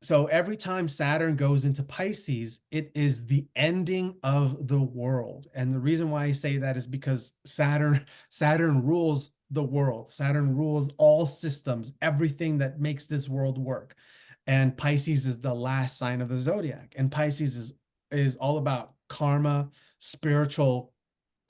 So every time Saturn goes into Pisces, it is the ending of the world. And the reason why I say that is because Saturn rules the world. Saturn rules all systems, everything that makes this world work. And Pisces is the last sign of the zodiac. And Pisces is all about karma, spiritual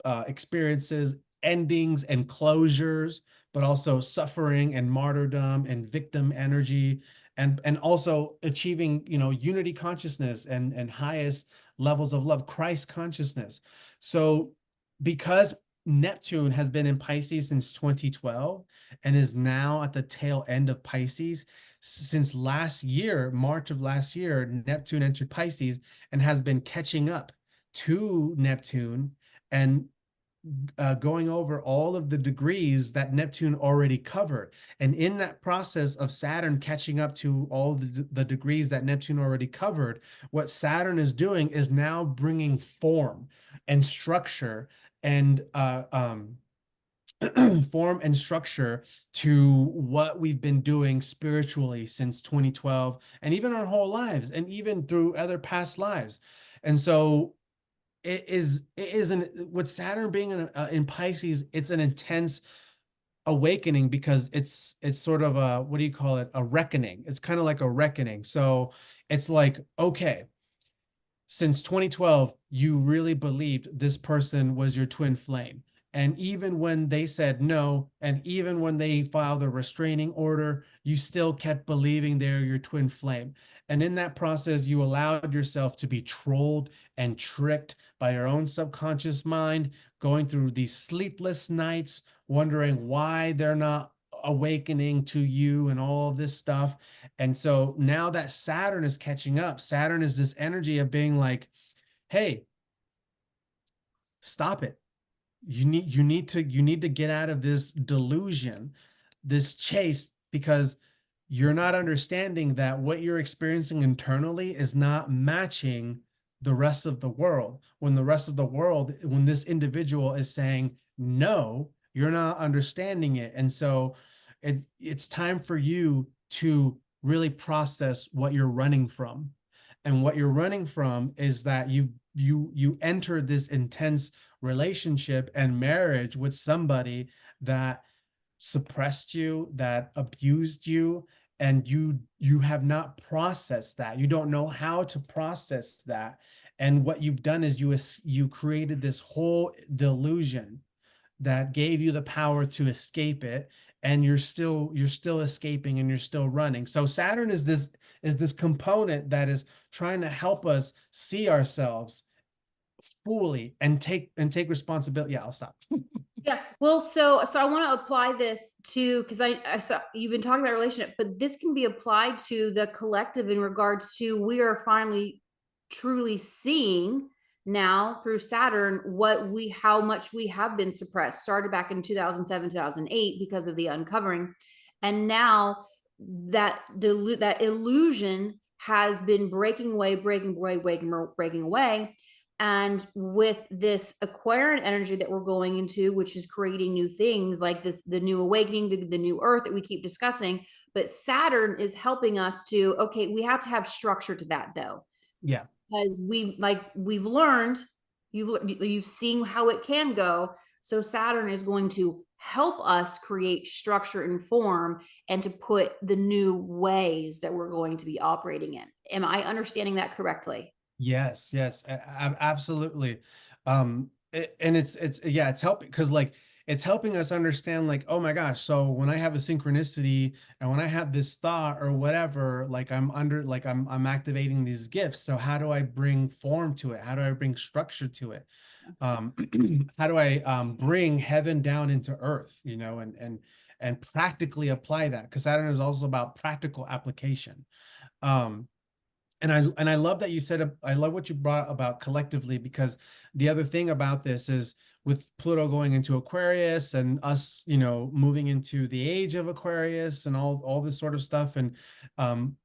experiences, endings and closures, but also suffering and martyrdom and victim energy, and also achieving, unity consciousness and highest levels of love, Christ consciousness. So because Neptune has been in Pisces since 2012 and is now at the tail end of Pisces. Since last year, March of last year, Neptune entered Pisces and has been catching up to Neptune and going over all of the degrees that Neptune already covered. And in that process of Saturn catching up to all the degrees that Neptune already covered, what Saturn is doing is now bringing form and structure and form and structure to what we've been doing spiritually since 2012 and even our whole lives and even through other past lives. And so it is with Saturn being in Pisces, it's an intense awakening because it's sort of a, what do you call it, a reckoning. It's kind of like a reckoning. So it's like, okay, since 2012, you really believed this person was your twin flame. And even when they said no, and even when they filed a restraining order, you still kept believing they're your twin flame. And in that process, you allowed yourself to be trolled and tricked by your own subconscious mind, going through these sleepless nights, wondering why they're not awakening to you and all of this stuff. And so now that Saturn is catching up, Saturn is this energy of being like, hey, stop it. You need to get out of this delusion, this chase, because you're not understanding that what you're experiencing internally is not matching the rest of the world. When the rest of the world, when this individual is saying no, you're not understanding it. And so it's time for you to really process what you're running from. And what you're running from is that you enter this intense relationship and marriage with somebody that suppressed you, that abused you, and you have not processed that. You don't know how to process that. And what you've done is you created this whole delusion that gave you the power to escape it, and you're still escaping and you're still running. So Saturn is this component that is trying to help us see ourselves fully and take responsibility. Yeah, I'll stop. Yeah. Well, so I want to apply this to, because I saw you've been talking about relationship, but this can be applied to the collective in regards to, we are finally truly seeing now through Saturn how much we have been suppressed. Started back in 2007, 2008 because of the uncovering, and now that illusion has been breaking away, breaking away. And with this Aquarian energy that we're going into, which is creating new things like this, the new awakening, the new earth that we keep discussing. But Saturn is helping us to, okay, we have to have structure to that though. Yeah. Because we've learned, you've seen how it can go. So Saturn is going to help us create structure and form and to put the new ways that we're going to be operating in. Am I understanding that correctly? Yes, yes, absolutely. And it's helping because like it's helping us understand like, oh my gosh, so when I have a synchronicity and when I have this thought or whatever, like I'm activating these gifts. So how do I bring form to it? How do I bring structure to it? Um, how do I bring heaven down into earth, and practically apply that? Because Saturn is also about practical application. Um, and I love that you said, I love what you brought about collectively, because the other thing about this is with Pluto going into Aquarius and us, moving into the age of Aquarius and all this sort of stuff. And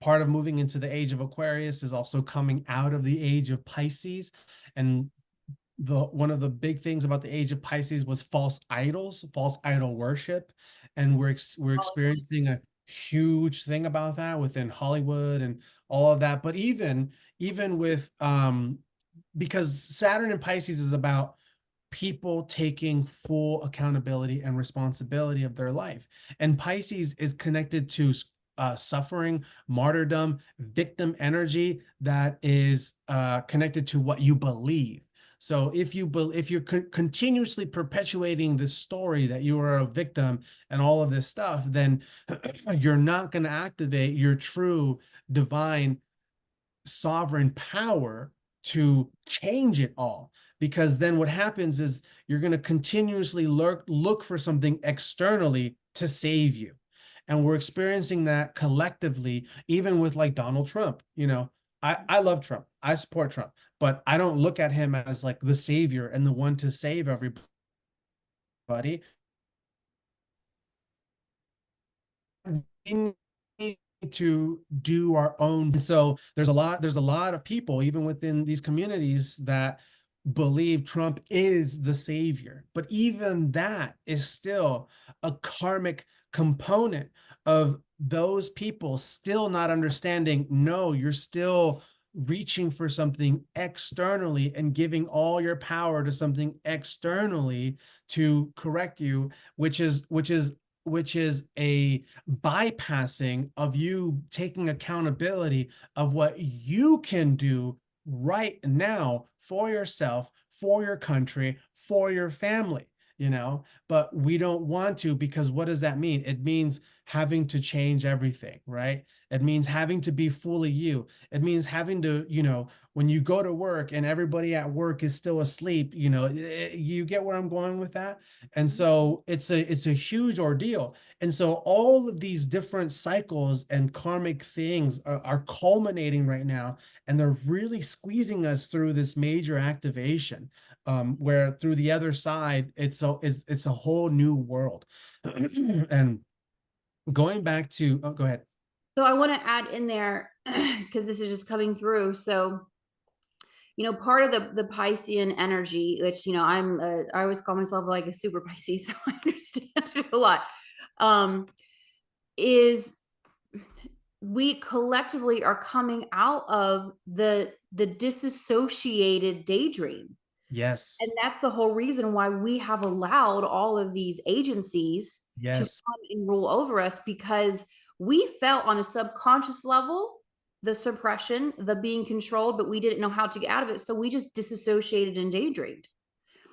part of moving into the age of Aquarius is also coming out of the age of Pisces. And one of the big things about the age of Pisces was false idols, false idol worship. And we're experiencing a huge thing about that within Hollywood and all of that. But even with because Saturn in Pisces is about people taking full accountability and responsibility of their life. And Pisces is connected to suffering, martyrdom, victim energy that is connected to what you believe. So if you're continuously perpetuating this story that you are a victim and all of this stuff, then you're not going to activate your true divine sovereign power to change it all, because then what happens is you're going to continuously look for something externally to save you. And we're experiencing that collectively, even with like Donald Trump. I love Trump. I support Trump, but I don't look at him as like the savior and the one to save everybody. We need to do our own. And so there's a lot of people, even within these communities, that believe Trump is the savior. But even that is still a karmic component of those people still not understanding, no, you're still reaching for something externally and giving all your power to something externally to correct you, which is a bypassing of you taking accountability of what you can do right now for yourself, for your country, for your family. But we don't want to, because what does that mean? It means having to change everything, right? It means having to be fully you. It means having to, when you go to work and everybody at work is still asleep, you get where I'm going with that. And so it's a huge ordeal. And so all of these different cycles and karmic things are culminating right now, and they're really squeezing us through this major activation, where through the other side, it's a whole new world. And going back to, oh, go ahead. So I want to add in there, because this is just coming through. So, part of the Piscean energy, which, I always call myself like a super Pisces, so I understand it a lot, is we collectively are coming out of the disassociated daydream. Yes. And that's the whole reason why we have allowed all of these agencies to Yes. come and rule over us, because we felt on a subconscious level the suppression, the being controlled, but we didn't know how to get out of it. So we just disassociated and daydreamed.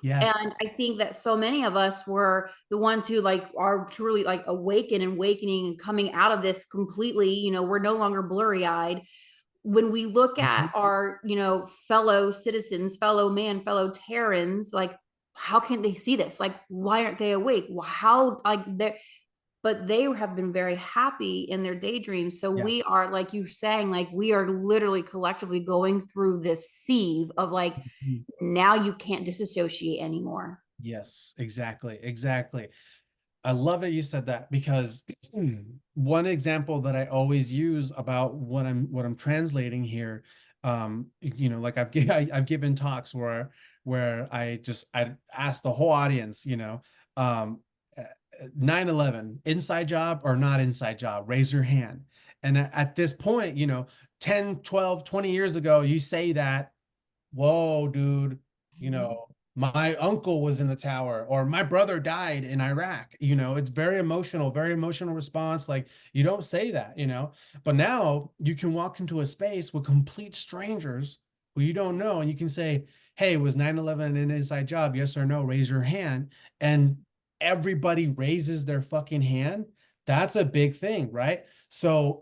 And Yes. I think that so many of us were the ones who like are truly like awakening and coming out of this completely. We're no longer blurry eyed. When we look at our, fellow citizens, fellow man, fellow Terrans, like, how can they see this? Like, why aren't they awake? How, like, but they have been very happy in their daydreams. So Yeah. we are, like you saying, like, we are literally collectively going through this sieve of like, now you can't disassociate anymore. Yes, exactly. Exactly. I love that you said that, because one example that I always use about what I'm translating here, like I've given talks where I asked the whole audience, um, 9/11 inside job or not inside job, raise your hand. And at this point, 10, 12, 20 years ago, you say that, whoa, dude, my uncle was in the tower, or my brother died in Iraq. It's very emotional response. Like, you don't say that, but now you can walk into a space with complete strangers who you don't know, and you can say, hey, was 9/11 an inside job? Yes or no? Raise your hand. And everybody raises their fucking hand. That's a big thing, right? So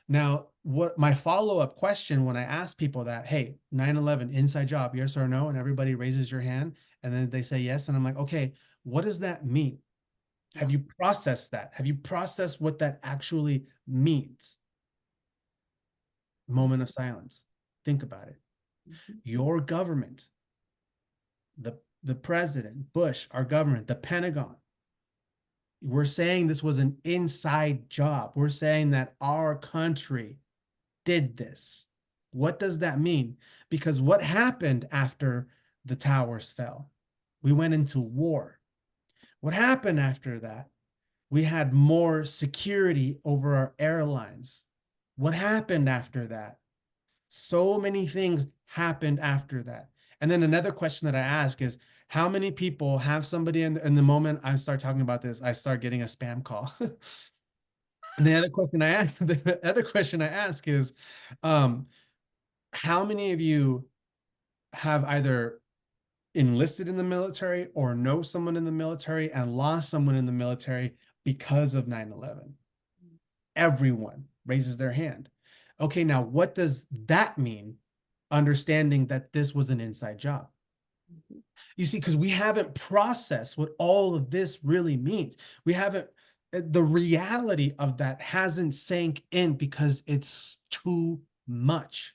now, what my follow-up question when I ask people that, hey, 9/11 inside job, yes or no? And everybody raises your hand, and then they say yes. And I'm like, okay, what does that mean? Have you processed that? Have you processed what that actually means? Moment of silence. Think about it. Your government, the president, Bush, our government, the Pentagon, we're saying this was an inside job. We're saying that our country did this. What does that mean? Because what happened after the towers fell? We went into war. What happened after that? We had more security over our airlines. What happened after that? So many things happened after that. And then another question that I ask is, how many people have somebody in the moment I start talking about this, I start getting a spam call. And the other question I ask is, how many of you have either enlisted in the military or know someone in the military and lost someone in the military because of 9/11? Everyone raises their hand. Okay, now what does that mean? understanding that this was an inside job. You see, because we haven't processed what all of this really means. We haven't, the reality of that hasn't sank in because it's too much.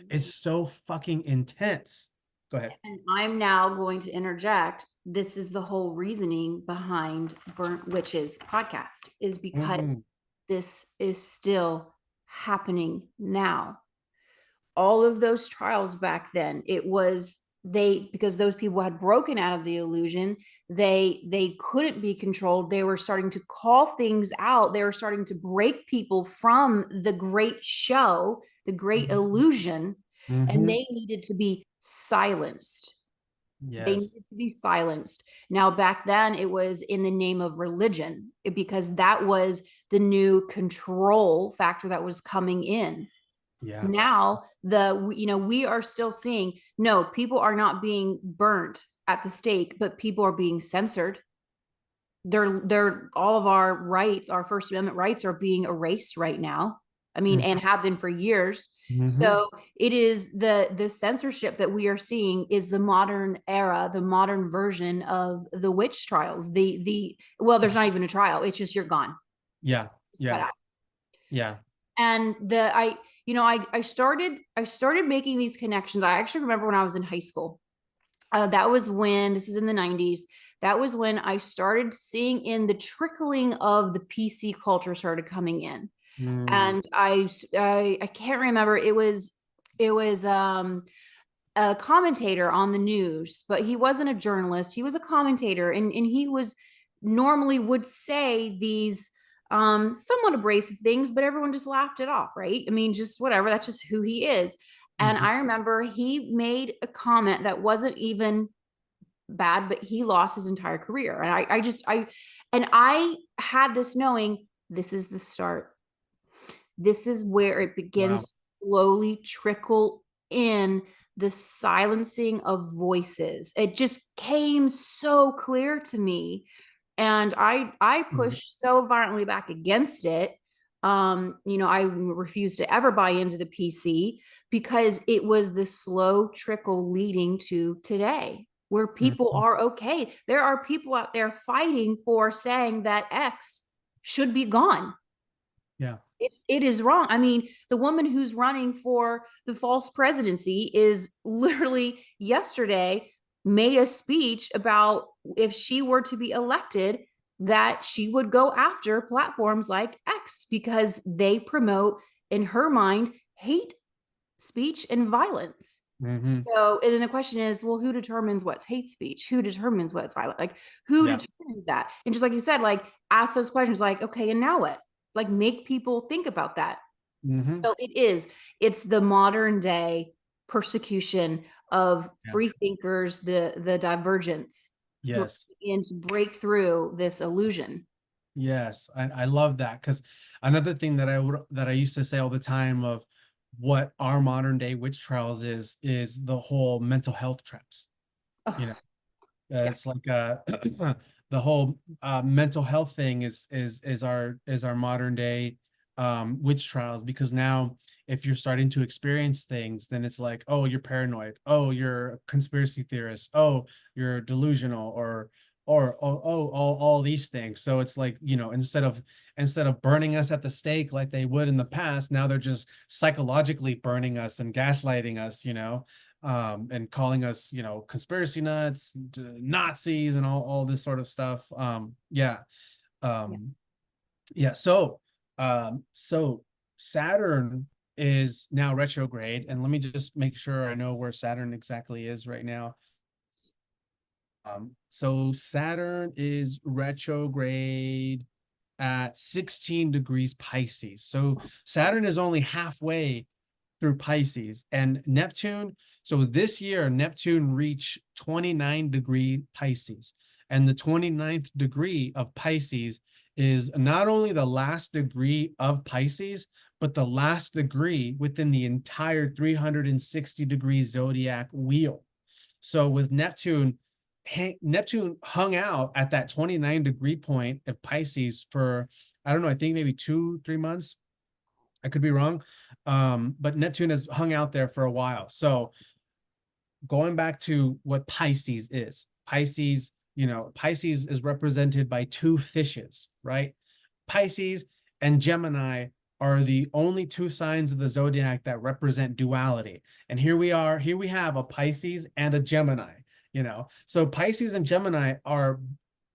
It's so fucking intense. Go ahead. And I'm now going to interject. This is the whole reasoning behind Burnt Witches podcast, is because this is still happening now. All of those trials back then, it was because those people had broken out of the illusion, they couldn't be controlled. They were starting to call things out. They were starting to break people from the great show, the great illusion, and they needed to be silenced. They Yes. needed to be silenced. Now, back then, it was in the name of religion, because that was the new control factor that was coming in. Yeah. Now, we are still seeing, no, people are not being burnt at the stake, but people are being censored. They're all of our rights, our First Amendment rights, are being erased right now. I mean, and have been for years. So it is the censorship that we are seeing is the modern era, the modern version of the witch trials. Well, there's not even a trial. It's just, you're gone. Yeah. Yeah. Yeah. And I started making these connections. I actually remember when I was in high school. That was when, this was in the 90s. That was when I started seeing in the trickling of the PC culture started coming in. And I can't remember. It was a commentator on the news, but he wasn't a journalist. He was a commentator, and he was normally would say these somewhat abrasive things, but everyone just laughed it off, right? I mean, just whatever. That's just who he is. And I remember he made a comment that wasn't even bad, but he lost his entire career. And I had this knowing, this is the start. This is where it begins to slowly trickle in, the silencing of voices. It just came so clear to me. And I pushed so violently back against it. I refused to ever buy into the PC, because it was the slow trickle leading to today, where people are okay. There are people out there fighting for saying that X should be gone. Yeah. It is wrong. I mean, the woman who's running for the false presidency is literally yesterday made a speech about, if she were to be elected, that she would go after platforms like X, because they promote, in her mind, hate speech and violence. So, and then the question is, well, who determines what's hate speech? Who determines what's violent? Like, who determines that? And just like you said, like, ask those questions, like, okay, and now what? Like, make people think about that. So it's the modern day persecution of free thinkers, the divergence. Yes. And to break through this illusion. Yes. I love that, because another thing that I used to say all the time of what our modern day witch trials is the whole mental health traps. You know, it's like the whole mental health thing is our modern day witch trials, because now if you're starting to experience things, then it's like, oh, you're paranoid, oh, you're a conspiracy theorist, oh, you're delusional, or all these things. So it's like, instead of burning us at the stake like they would in the past, now they're just psychologically burning us and gaslighting us, and calling us, conspiracy nuts, Nazis, and all this sort of stuff. So Saturn is now retrograde, and let me just make sure I know where Saturn exactly is right now. So Saturn is retrograde at 16 degrees Pisces. So Saturn is only halfway through Pisces, and Neptune. So this year, Neptune reached 29-degree Pisces, and the 29th degree of Pisces is not only the last degree of Pisces, but the last degree within the entire 360-degree zodiac wheel. So with Neptune hung out at that 29-degree point of Pisces for, I don't know, I think maybe 2-3 months. I could be wrong. But Neptune has hung out there for a while. So going back to what Pisces is, Pisces is represented by two fishes, right? Pisces and Gemini are the only two signs of the zodiac that represent duality. And here we have a Pisces and a Gemini, So Pisces and Gemini are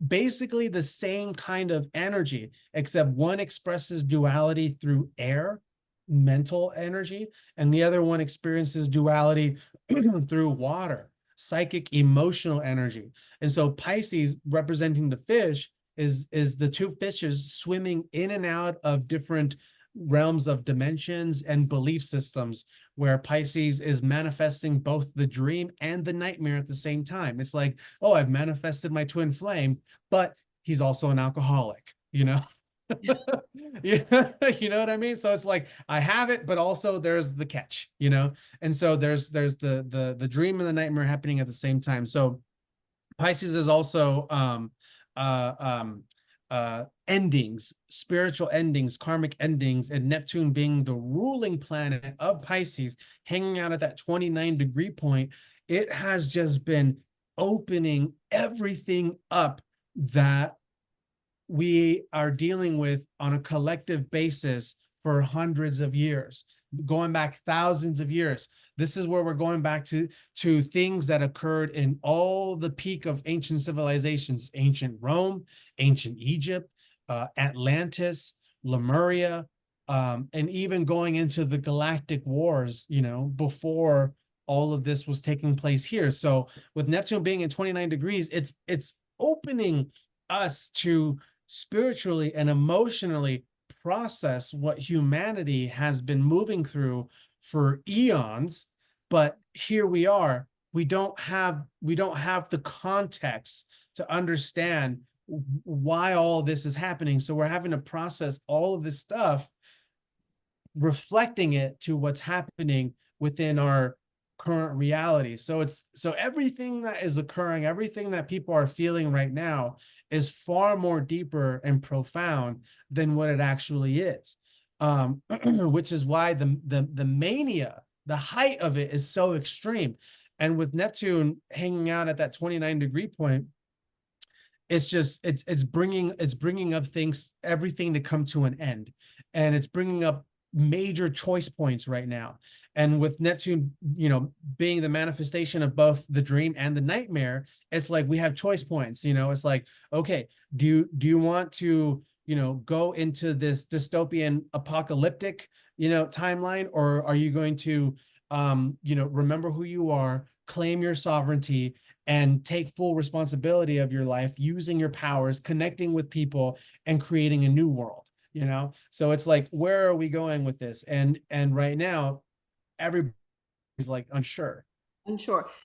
basically the same kind of energy, except one expresses duality through air, mental energy, and the other one experiences duality through water, psychic, emotional energy. And so Pisces, representing the fish, is the two fishes swimming in and out of different realms of dimensions and belief systems, where Pisces is manifesting both the dream and the nightmare at the same time. It's like, oh, I've manifested my twin flame, but he's also an alcoholic, Yeah, you know what I mean? So it's like, I have it, but also there's the catch, And so there's the dream and the nightmare happening at the same time. So Pisces is also endings, spiritual endings, karmic endings, and Neptune being the ruling planet of Pisces, hanging out at that 29-degree point. It has just been opening everything up that we are dealing with on a collective basis for hundreds of years, going back thousands of years. This is where we're going back to things that occurred in all the peak of ancient civilizations: ancient Rome, ancient Egypt, Atlantis, Lemuria, and even going into the galactic wars, before all of this was taking place here. So with Neptune being in 29 degrees, it's opening us to spiritually and emotionally process what humanity has been moving through for eons. But here we are, we don't have the context to understand why all this is happening. So we're having to process all of this stuff, reflecting it to what's happening within our current reality. So everything that is occurring, everything that people are feeling right now is far more deeper and profound than what it actually is. Which is why the mania, the height of it, is so extreme. And with Neptune hanging out at that 29-degree point, it's bringing up everything to come to an end, and it's bringing up major choice points right now. And with Neptune, being the manifestation of both the dream and the nightmare, it's like we have choice points. It's like, okay, do you want to go into this dystopian apocalyptic timeline, or are you going to remember who you are, claim your sovereignty, and take full responsibility of your life, using your powers, connecting with people, and creating a new world? So it's like, where are we going with this? And right now, everybody's like unsure.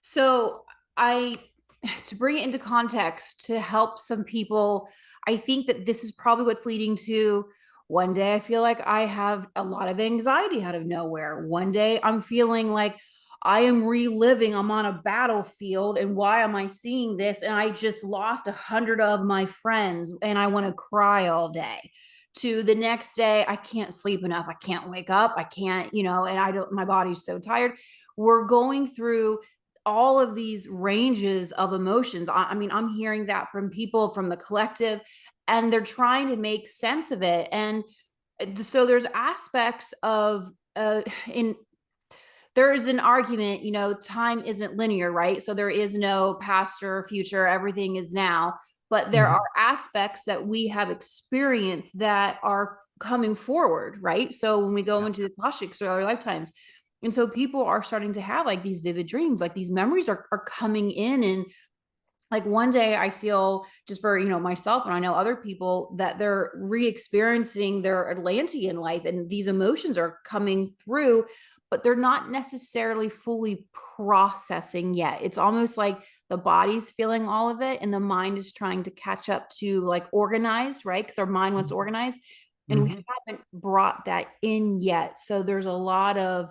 So to bring it into context, to help some people, I think that this is probably what's leading to: one day I feel like I have a lot of anxiety out of nowhere. One day I'm feeling like I am reliving, I'm on a battlefield, and why am I seeing this? And I just lost 100 of my friends and I want to cry all day. To the next day, I can't sleep enough. I can't wake up. I can't, and my body's so tired. We're going through all of these ranges of emotions. I mean, I'm hearing that from people from the collective, and they're trying to make sense of it. And so there's aspects of in there is an argument, time isn't linear, right? So there is no past or future, everything is now. But there are aspects that we have experienced that are coming forward, right? So when we go into the Akashics or other lifetimes, and so people are starting to have like these vivid dreams, like these memories are coming in. And like one day I feel, just for myself, and I know other people, that they're re-experiencing their Atlantean life, and these emotions are coming through, but they're not necessarily fully processing yet. It's almost like the body's feeling all of it and the mind is trying to catch up to like organize, right? Because our mind wants organized, and we haven't brought that in yet. So there's a lot of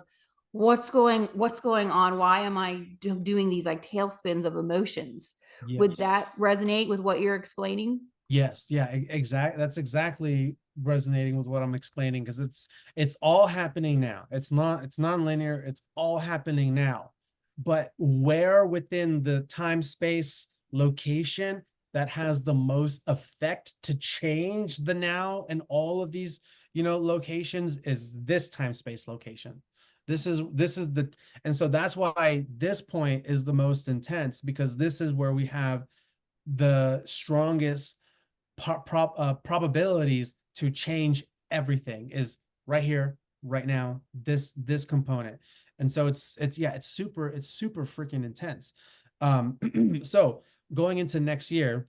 what's going on? Why am I doing these like tailspins of emotions? Would that resonate with what you're explaining? Yes. Yeah, exactly. That's exactly resonating with what I'm explaining, because it's all happening now. It's non-linear, it's all happening now. But where within the time space location that has the most effect to change the now and all of these, locations, is this time space location. This is the, and so that's why this point is the most intense, because this is where we have the strongest probabilities to change everything, is right here, right now, this component. And so it's super freaking intense. So going into next year,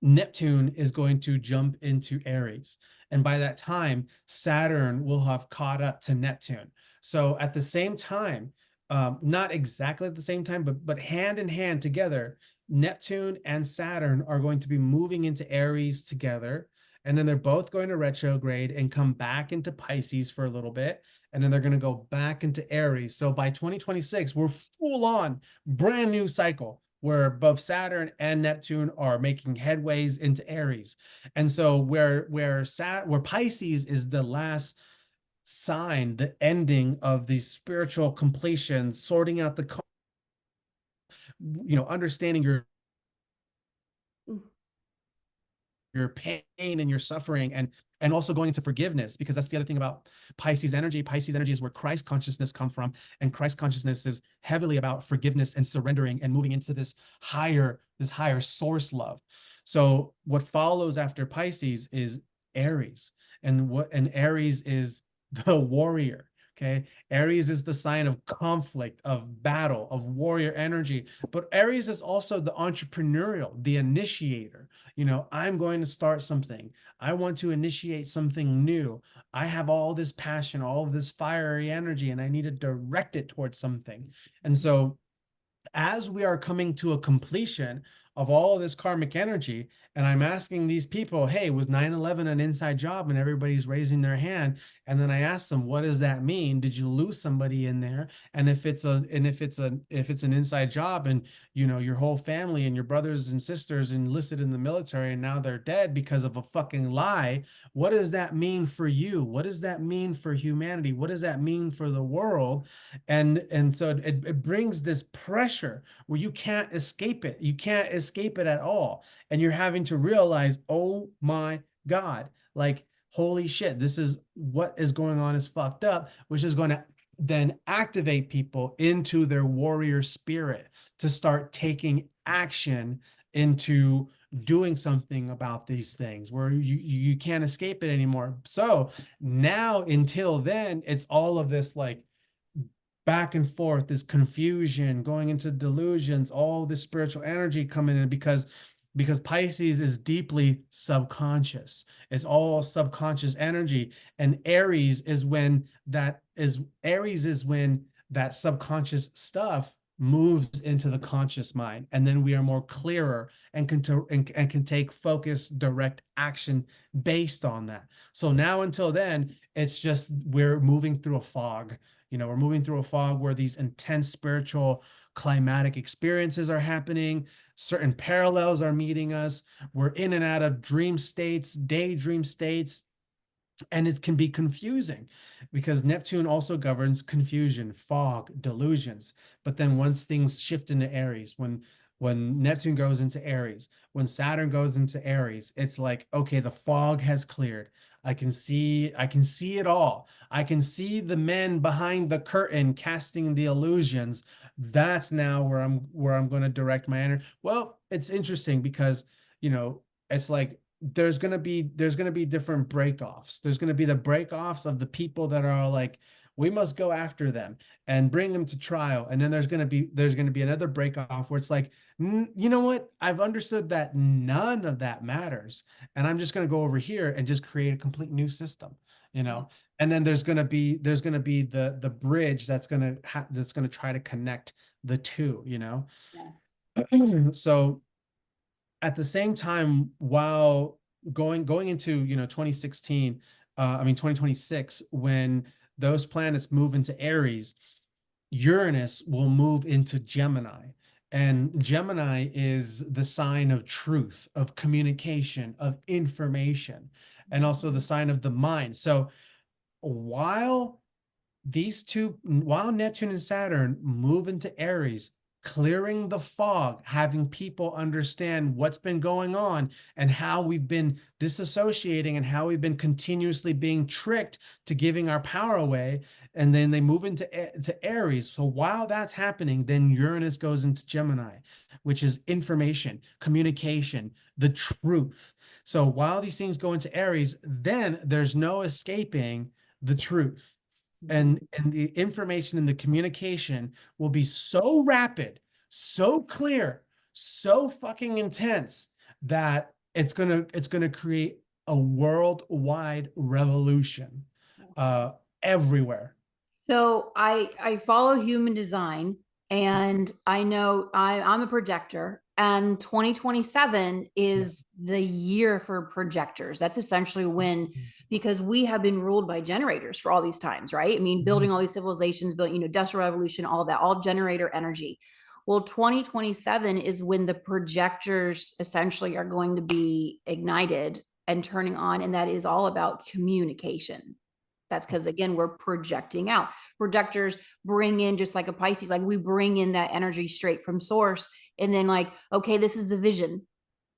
Neptune is going to jump into Aries. And by that time, Saturn will have caught up to Neptune. So at the same time, not exactly at the same time, but hand in hand together, Neptune and Saturn are going to be moving into Aries together. And then they're both going to retrograde and come back into Pisces for a little bit. And then they're going to go back into Aries. So by 2026, we're full on brand new cycle where both Saturn and Neptune are making headways into Aries. And so where Pisces is the last sign, the ending of these spiritual completions, sorting out the, understanding your pain and your suffering, and also going into forgiveness, because that's the other thing about Pisces energy. Pisces energy is where Christ consciousness come from, and Christ consciousness is heavily about forgiveness and surrendering and moving into this higher source love. So what follows after Pisces is Aries, and Aries is the warrior. Okay. Aries is the sign of conflict, of battle, of warrior energy. But Aries is also the entrepreneurial, the initiator. I'm going to start something. I want to initiate something new. I have all this passion, all of this fiery energy, and I need to direct it towards something. And so as we are coming to a completion of all of this karmic energy, and I'm asking these people, hey, was 9/11 an inside job? And everybody's raising their hand. And then I ask them, what does that mean? Did you lose somebody in there? And if it's an inside job, and your whole family and your brothers and sisters enlisted in the military and now they're dead because of a fucking lie, what does that mean for you? What does that mean for humanity? What does that mean for the world? And so it brings this pressure where you can't escape it. You can't escape it at all. And you're having to realize, oh my God, like, holy shit, this is what is going on is fucked up, which is going to then activate people into their warrior spirit to start taking action into doing something about these things where you can't escape it anymore. So now until then, it's all of this like back and forth, this confusion, going into delusions, all this spiritual energy coming in, because Pisces is deeply subconscious. It's all subconscious energy. And Aries is when that subconscious stuff moves into the conscious mind. And then we are more clearer and can take focused, direct action based on that. So now until then, it's just we're moving through a fog. We're moving through a fog where these intense spiritual climatic experiences are happening. Certain parallels are meeting us. We're in and out of dream states, daydream states, and it can be confusing because Neptune also governs confusion, fog, delusions. But then once things shift into Aries, when Neptune goes into Aries, when Saturn goes into Aries, it's like, okay, the fog has cleared. I can see it all. I can see the men behind the curtain casting the illusions. That's now where I'm going to direct my energy. Well, it's interesting because, it's like there's going to be different breakoffs. There's going to be the breakoffs of the people that are like, we must go after them and bring them to trial. And then there's going to be another breakoff where it's like, you know what? I've understood that none of that matters. And I'm just going to go over here and just create a complete new system, and then there's going to be the bridge that's going to try to connect the two, Yeah. So at the same time, while going into 2016, 2026, when those planets move into Aries, Uranus will move into Gemini. And Gemini is the sign of truth, of communication, of information. and also the sign of the mind. So while while Neptune and Saturn move into Aries, clearing the fog, having people understand what's been going on and how we've been disassociating and how we've been continuously being tricked to giving our power away. And then they move to Aries. So while that's happening, then Uranus goes into Gemini, which is information, communication, the truth. So while these things go into Aries, then there's no escaping the truth. And the information and the communication will be so rapid, so clear, so fucking intense that it's gonna create a worldwide revolution everywhere. So I follow human design, and I know I'm a projector, and 2027 is the year for projectors. That's essentially when, because we have been ruled by generators for all these times, right? I mean, building all these civilizations, building, industrial revolution, all that, all generator energy. Well, 2027 is when the projectors essentially are going to be ignited and turning on, and that is all about communication. That's because, again, we're projecting out. Projectors bring in, just like a Pisces, like we bring in that energy straight from source, and then like, okay, this is the vision.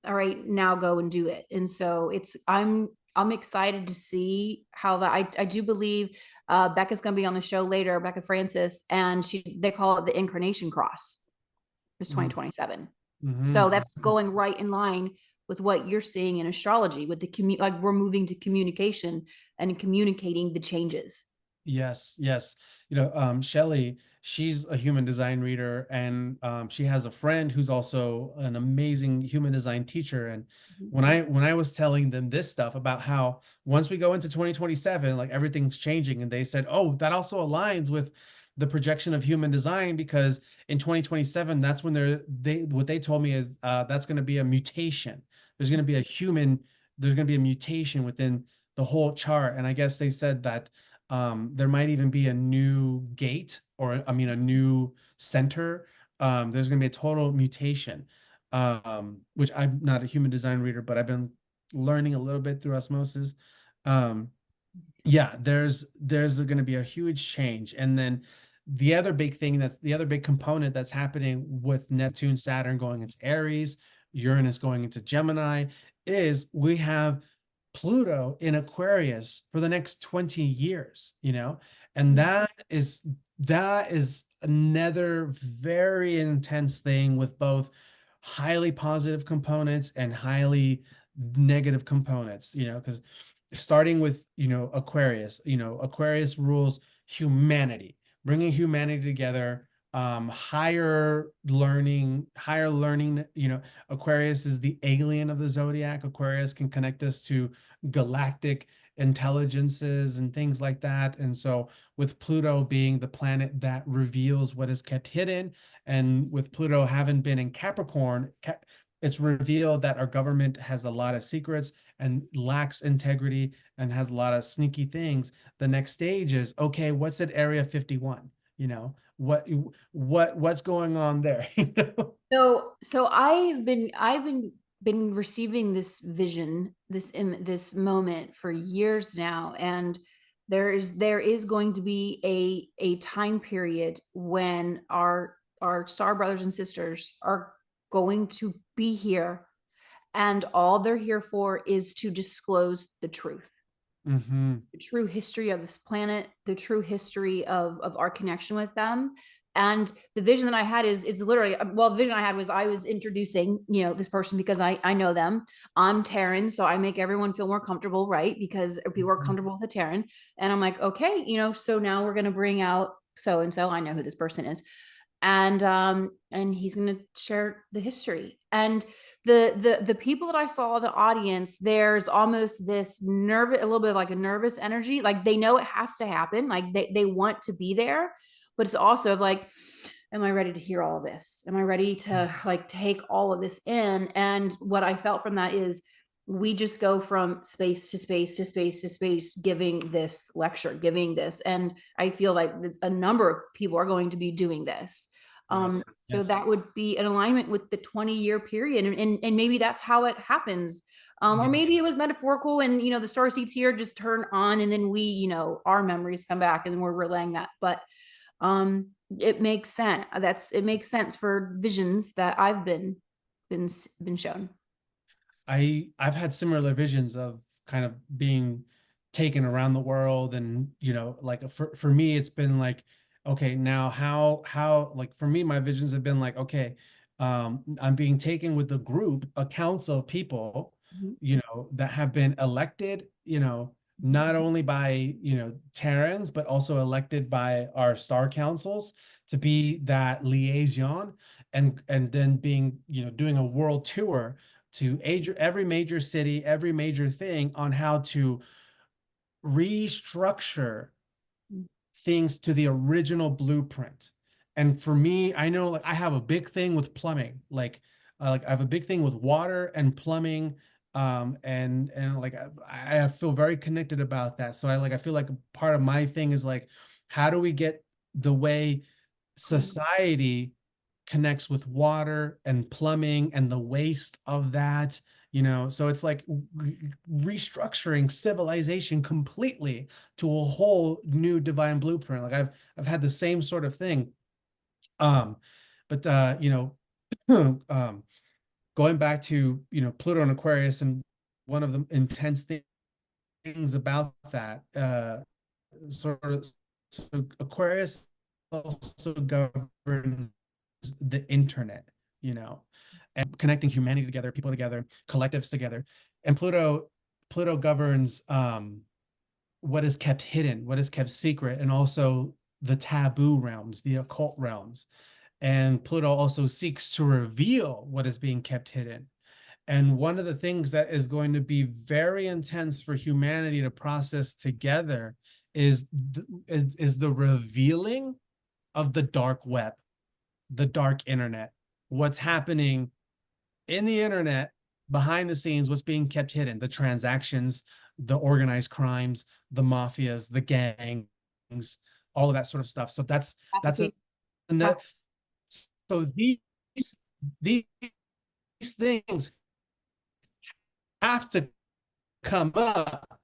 All right, now go and do it. And so I'm excited to see how that. I do believe Becca's going to be on the show later, Becca Francis, and they call it the incarnation cross. It's 2027. So that's going right in line with what you're seeing in astrology, with the like we're moving to communication and communicating the changes. Yes, yes. Shelley, she's a human design reader, and she has a friend who's also an amazing human design teacher. And when I was telling them this stuff about how once we go into 2027, like everything's changing, and they said, "Oh, that also aligns with the projection of human design, because in 2027, that's when what they told me is that's going to be a mutation. There's going to be there's going to be a mutation within the whole chart." And I guess they said that there might even be a new gate, or I mean a new center. There's going to be a total mutation, which I'm not a human design reader, but I've been learning a little bit through osmosis. Yeah, there's going to be a huge change. And then the other big component that's happening with Neptune, Saturn going into Aries, Uranus going into Gemini, is we have Pluto in Aquarius for the next 20 years, and that is another very intense thing, with both highly positive components and highly negative components, because starting with, Aquarius rules humanity, bringing humanity together, higher learning. Aquarius is the alien of the zodiac. Aquarius can connect us to galactic intelligences and things like that. And so with Pluto being the planet that reveals what is kept hidden, and with Pluto having been in Capricorn, it's revealed that our government has a lot of secrets and lacks integrity and has a lot of sneaky things. The next stage is, okay, what's at Area 51? What's going on there? So I've been receiving this vision, this moment for years now, and there is going to be a time period when our star brothers and sisters are going to be here, and all they're here for is to disclose the truth. The true history of this planet, the true history of our connection with them. And the vision that I had is, it's literally, well, the vision I had was, I was introducing, this person, because I know them. I'm Taryn, so I make everyone feel more comfortable, right? Because people are comfortable with the Taryn. And I'm like, okay, so now we're going to bring out so and so. I know who this person is. And he's going to share the history. And the people that I saw in the audience, there's almost this nervous, a little bit of like a nervous energy, like they know it has to happen, like they want to be there, but it's also like, am I ready to hear all of this? Am I ready to like take all of this in? And what I felt from that is, we just go from space to space to space to space, giving this lecture, giving this. And I feel like a number of people are going to be doing this. Yes. So Yes. that would be an alignment with the 20-year period. And maybe that's how it happens. Or Yeah. maybe it was metaphorical and, the star seeds here just turn on and then we, our memories come back and then we're relaying that. But it makes sense. It makes sense for visions that I've been shown. I've had similar visions of kind of being taken around the world, and like for me it's been like, okay, now how like for me my visions have been like, okay, I'm being taken with a group, a council of people, Mhm. that have been elected, not only by Terrans but also elected by our star councils to be that liaison, and then being doing a world tour to every major city, every major thing on how to restructure things to the original blueprint. And for me, I know like I have a big thing with plumbing. Like I have a big thing with water and plumbing. And like I feel very connected about that. So I feel like part of my thing is like, how do we get the way society connects with water and plumbing and the waste of that, so it's like restructuring civilization completely to a whole new divine blueprint. Like I've had the same sort of thing. But going back to Pluto and Aquarius, and one of the intense things about that, sort of, so Aquarius also governs the internet, and connecting humanity together, people together, collectives together. And Pluto governs what is kept hidden, what is kept secret, and also the taboo realms, the occult realms. And Pluto also seeks to reveal what is being kept hidden. And one of the things that is going to be very intense for humanity to process together is the revealing of the dark web, the dark internet, what's happening in the internet behind the scenes, what's being kept hidden, the transactions, the organized crimes, the mafias, the gangs, all of that sort of stuff. So that's a so these things have to come up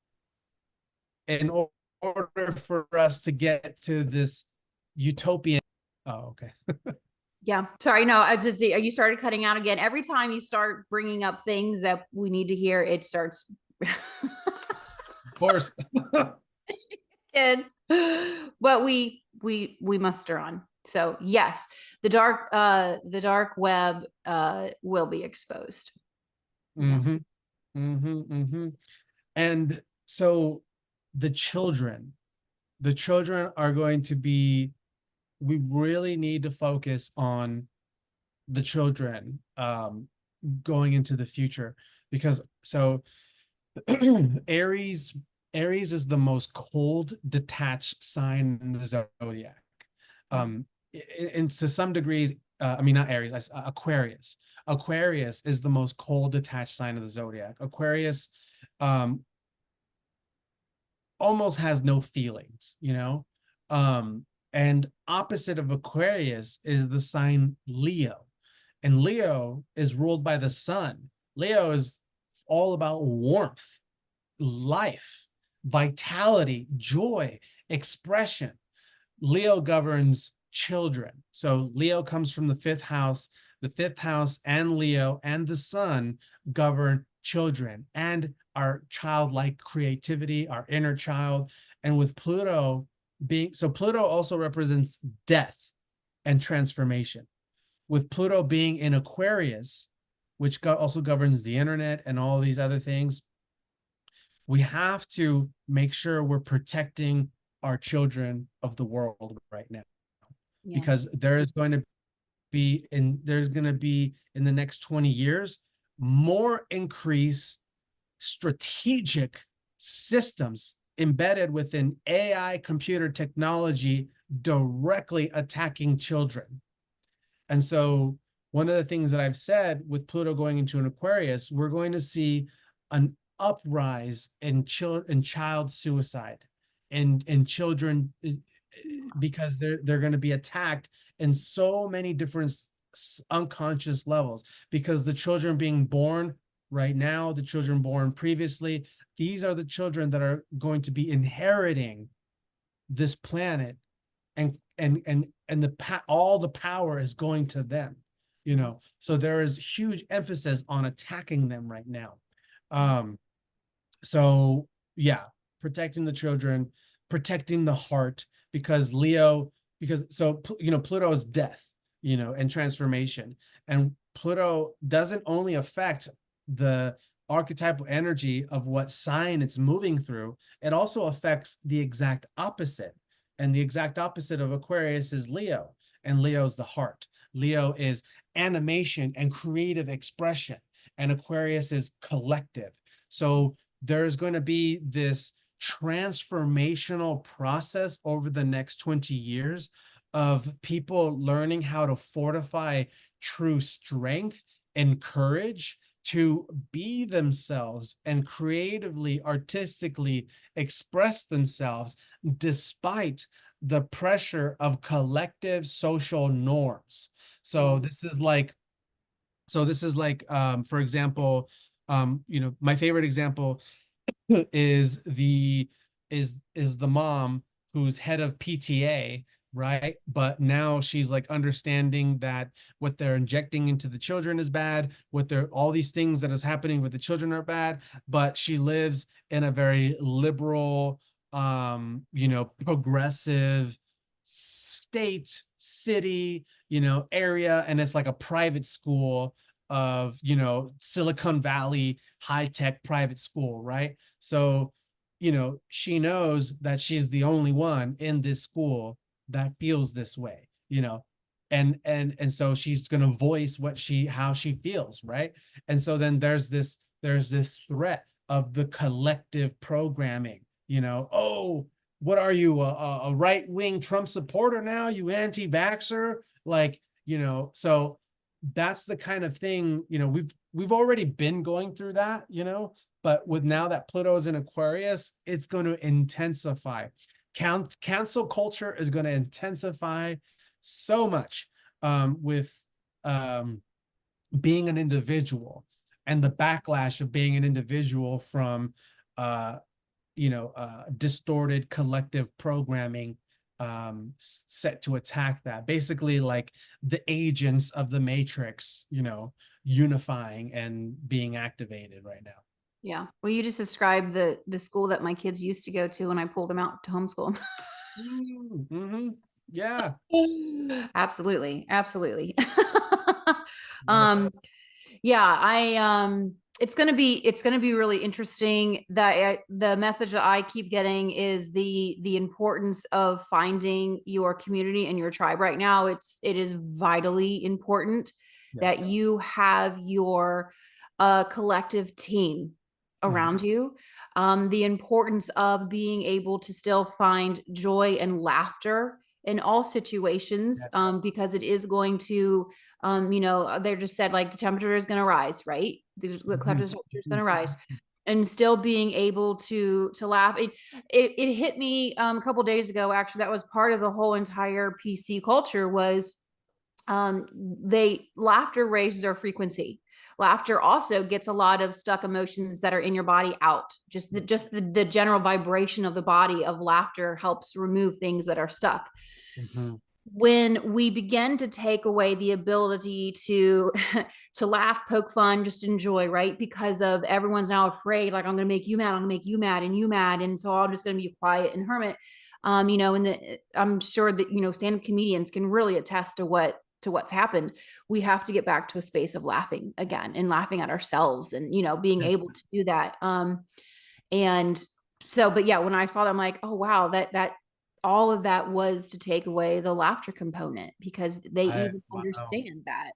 in order for us to get to this utopian. Oh, okay. Yeah. Sorry. No, I just, you started cutting out again. Every time you start bringing up things that we need to hear, it starts. Of course. Kid. But we muster on. So yes, the dark web will be exposed. Yeah. Mm-hmm. Mm-hmm. Mm-hmm. And so the children are going to be, we really need to focus on the children going into the future, because so Aries is the most cold, detached sign in the zodiac. And to some degrees, I mean, not Aries, Aquarius. Aquarius is the most cold, detached sign of the zodiac. Aquarius um, almost has no feelings, and opposite of Aquarius is the sign Leo. And Leo is ruled by the sun. Leo is all about warmth, life, vitality, joy, expression. Leo governs children. So Leo comes from the fifth house. The fifth house and Leo and the sun govern children and our childlike creativity, our inner child. And with Pluto Pluto also represents death and transformation. With Pluto being in Aquarius, which also governs the internet and all these other things, we have to make sure we're protecting our children of the world right now, Yeah. because there's going to be in the next 20 years more increased strategic systems embedded within AI computer technology directly attacking children. And so one of the things that I've said, with Pluto going into an Aquarius, we're going to see an uprise in child suicide and in children because they're going to be attacked in so many different unconscious levels, because the children being born right now, the children born previously, these are the children that are going to be inheriting this planet, and all the power is going to them, so there is huge emphasis on attacking them right now. So yeah, protecting the children, protecting the heart, because Pluto is death, and transformation. And Pluto doesn't only affect the archetypal energy of what sign it's moving through, it also affects the exact opposite. And the exact opposite of Aquarius is Leo, and Leo's the heart. Leo is animation and creative expression, and Aquarius is collective. So there's going to be this transformational process over the next 20 years of people learning how to fortify true strength and courage to be themselves and creatively, artistically express themselves despite the pressure of collective social norms. So this is like, for example, my favorite example is the mom who's head of PTA, right? But now she's like understanding that what they're injecting into the children is bad, all these things that is happening with the children are bad, but she lives in a very liberal, progressive city, area, and it's like a private school of, Silicon Valley high-tech private school, right? So, she knows that she's the only one in this school that feels this way, and so she's going to voice how she feels, right? And so then there's this threat of the collective programming, oh, what are you, a right-wing Trump supporter now, you anti-vaxxer, like, so that's the kind of thing, we've already been going through that, but with now that Pluto is in Aquarius, it's going to intensify. Cancel culture is going to intensify so much, with being an individual, and the backlash of being an individual from distorted collective programming, set to attack that, basically like the agents of the matrix, unifying and being activated right now. Yeah. Well, you just described the school that my kids used to go to when I pulled them out to homeschool. Mm-hmm. Yeah. Absolutely. Absolutely. Yes. Yeah, it's going to be really interesting. That the message that I keep getting is the importance of finding your community and your tribe right now. It is vitally important that Yes. you have your collective team around you. The importance of being able to still find joy and laughter in all situations, Yes. because it is going to, they're just said like the temperature is going to rise, right? The temperature is going to rise, and still being able to laugh. It hit me a couple days ago. Actually, that was part of the whole entire PC culture was laughter raises our frequency. Laughter also gets a lot of stuck emotions that are in your body out. Just the general vibration of the body of laughter helps remove things that are stuck. When we begin to take away the ability to to laugh, poke fun, just enjoy, right? Because of everyone's now afraid, like, I'm going to make you mad, I'm going to make you mad and you mad, and so I'm just going to be quiet and hermit. And I'm sure that stand-up comedians can really attest to what's happened. We have to get back to a space of laughing again, and laughing at ourselves, and being able to do that. And so, but yeah, when I saw that, I'm like, oh wow, that all of that was to take away the laughter component, because they even Wow. understand that.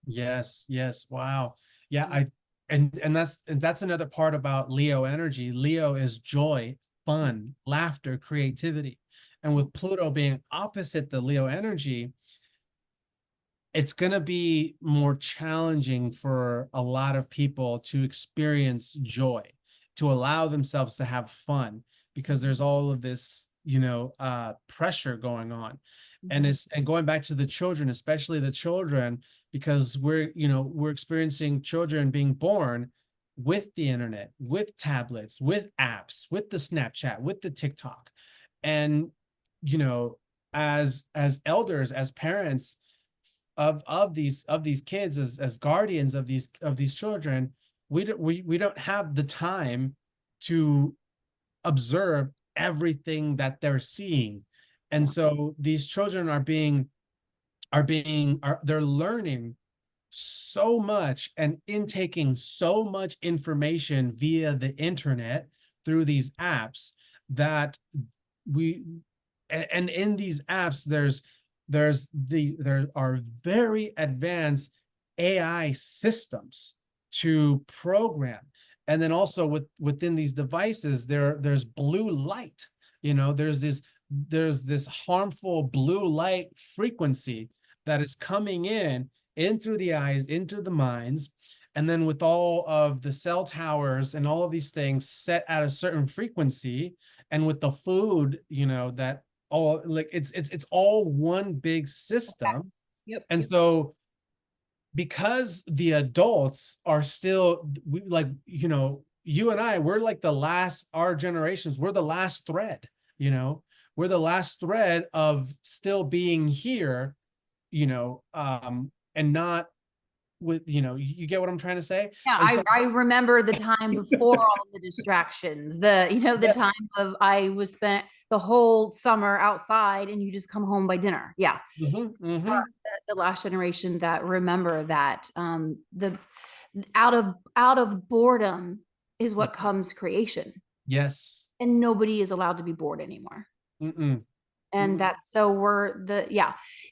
Yes. Wow. Yeah. And that's another part about Leo energy. Leo is joy, fun, laughter, creativity. And with Pluto being opposite the Leo energy, it's going to be more challenging for a lot of people to experience joy, to allow themselves to have fun, because there's all of this, pressure going on. And going back to the children, especially the children, because we're experiencing children being born with the internet, with tablets, with apps, with the Snapchat, with the TikTok. And, as elders, as parents of these kids, as guardians of these children, we don't have the time to observe everything that they're seeing. And so these children they're learning so much and intaking so much information via the internet through these apps that and in these apps there are very advanced AI systems to program. And then also within these devices, there's blue light. There's this harmful blue light frequency that is coming in through the eyes, into the minds. And then with all of the cell towers and all of these things set at a certain frequency, and with the food, that all, like, it's all one big system. Yep. And so because the adults are still, you and I, we're like our generations, we're the last thread, we're the last thread of still being here, and not with, you get what I'm trying to say? Yeah, So, I remember the time before all the distractions, the yes. time of I was spent the whole summer outside and you just come home by dinner. Yeah. The last generation that remember that the out of boredom is what comes creation. Yes. And nobody is allowed to be bored anymore. And that's so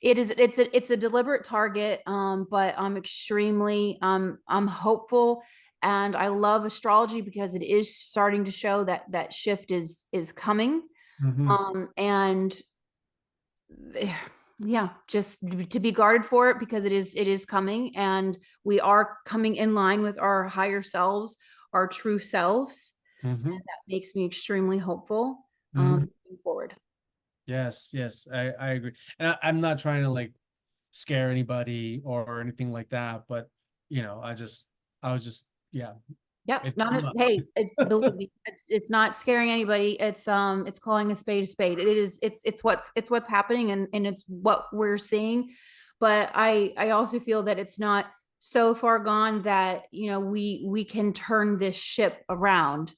it's a deliberate target, but I'm extremely I'm hopeful, and I love astrology because it is starting to show that shift is coming. And yeah, just to be guarded for it, because it is coming, and we are coming in line with our higher selves, our true selves. And that makes me extremely hopeful moving forward. Yes, I agree. And I'm not trying to like scare anybody or anything like that, but I was just, yeah. Yep. Hey, believe me, it's not scaring anybody. It's calling a spade a spade. It's what's happening, and it's what we're seeing. But I also feel that it's not so far gone that, we can turn this ship around.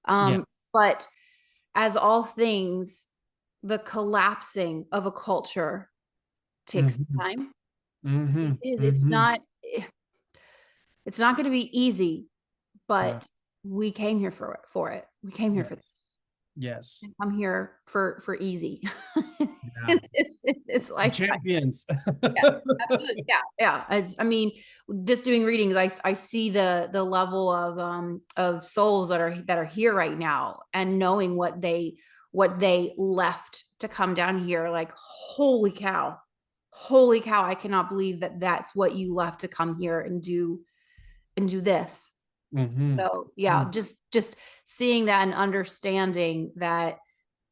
But as all things, the collapsing of a culture takes time. It's not going to be easy, but we came here for it. We came here for this. Yes. I'm here for easy. Yeah. It's like champions. Yeah, absolutely. Yeah. I mean, just doing readings, I see the level of souls that are here right now, and knowing what they left to come down here. Like, holy cow, I cannot believe that that's what you left to come here and do this. So yeah, just seeing that and understanding that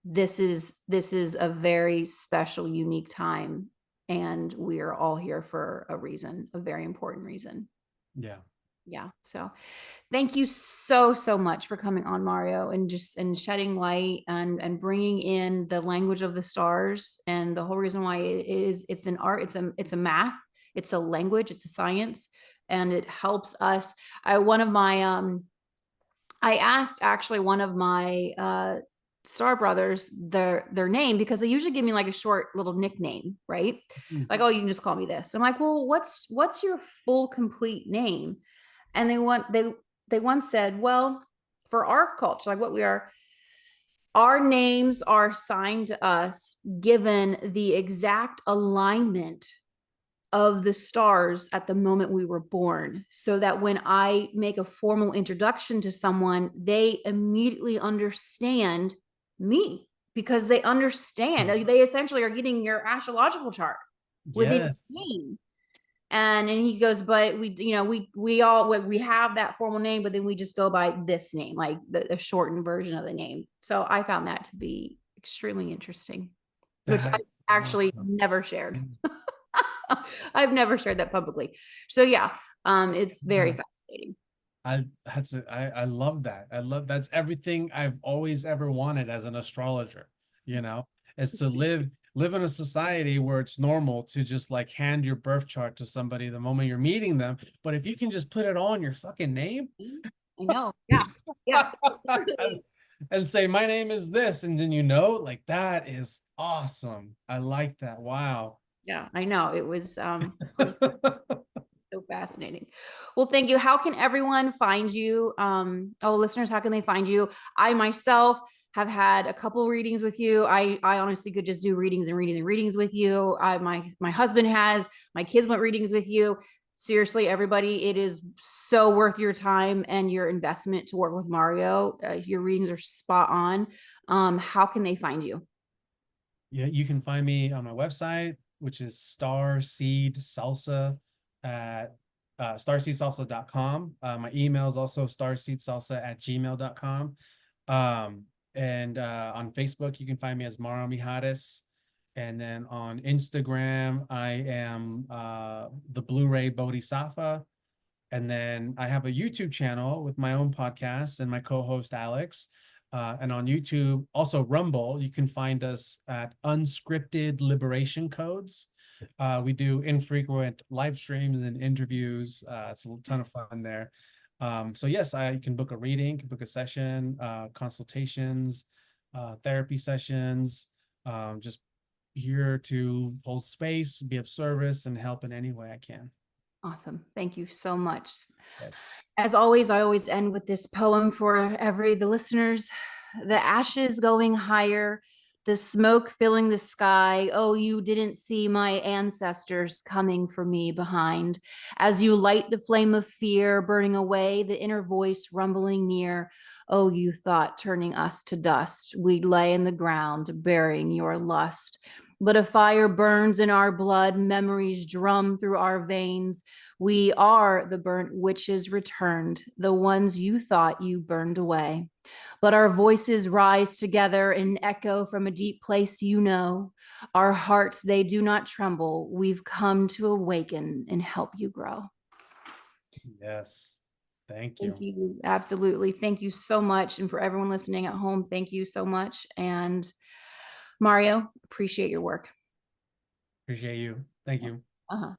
this is a very special, unique time, and we are all here for a reason, a very important reason. Yeah. So thank you so much for coming on, Mario, and shedding light and bringing in the language of the stars, and the whole reason why it's an art, it's a math, it's a language, it's a science, and it helps us. I asked actually one of my star brothers their name, because they usually give me like a short little nickname, right? Like, oh, you can just call me this. And I'm like, well, what's your full complete name? And they once said, well, for our culture, like what we are, our names are assigned to us given the exact alignment of the stars at the moment we were born, so that when I make a formal introduction to someone, they immediately understand me, because they understand. They essentially are getting your astrological chart within your name. And he goes, but we have that formal name, but then we just go by this name, like the shortened version of the name. So I found that to be extremely interesting, which That I actually never shared. I've never shared that publicly. So yeah, it's very fascinating. I love that. That's everything I've always ever wanted as an astrologer, you know, is to live in a society where it's normal to just like hand your birth chart to somebody the moment you're meeting them. But if you can just put it all in your fucking name I know. Yeah. Yeah. and say, my name is this, and then like that is awesome. I like that. Wow. Yeah, I know. It was so fascinating. Well, thank you. How can everyone find you? All the listeners, how can they find you? I myself have had a couple readings with you. I honestly could just do readings and readings and readings with you. My husband has, my kids went readings with you. Seriously, everybody, it is so worth your time and your investment to work with Mario. Your readings are spot on. How can they find you? Yeah, you can find me on my website, which is Starseed Salsa at starseedsalsa.com. My email is also starseedsalsa@gmail.com. And on Facebook, you can find me as Mario Mijares. And then on Instagram, I am the Blu-ray Bodhisattva. And then I have a YouTube channel with my own podcast and my co-host Alex. And on YouTube, also Rumble, you can find us at Unscripted Liberation Codes. We do infrequent live streams and interviews. It's a ton of fun there. So yes, I can book a reading, can book a session, consultations, therapy sessions, just here to hold space, be of service, and help in any way I can. Awesome. Thank you so much. Yes. As always, I always end with this poem for the listeners. The ashes going higher, the smoke filling the sky. Oh, you didn't see my ancestors coming for me behind. As you light the flame of fear, burning away, the inner voice rumbling near. Oh, you thought turning us to dust, we'd lay in the ground, burying your lust. But a fire burns in our blood, memories drum through our veins. We are the burnt witches returned, the ones you thought you burned away. But our voices rise together in echo from a deep place you know. Our hearts, they do not tremble. We've come to awaken and help you grow. Yes. Thank Thank you. you. Absolutely. Thank you so much. And for everyone listening at home, thank you so much. And Mario, appreciate your work. Appreciate you. Thank you. Uh-huh.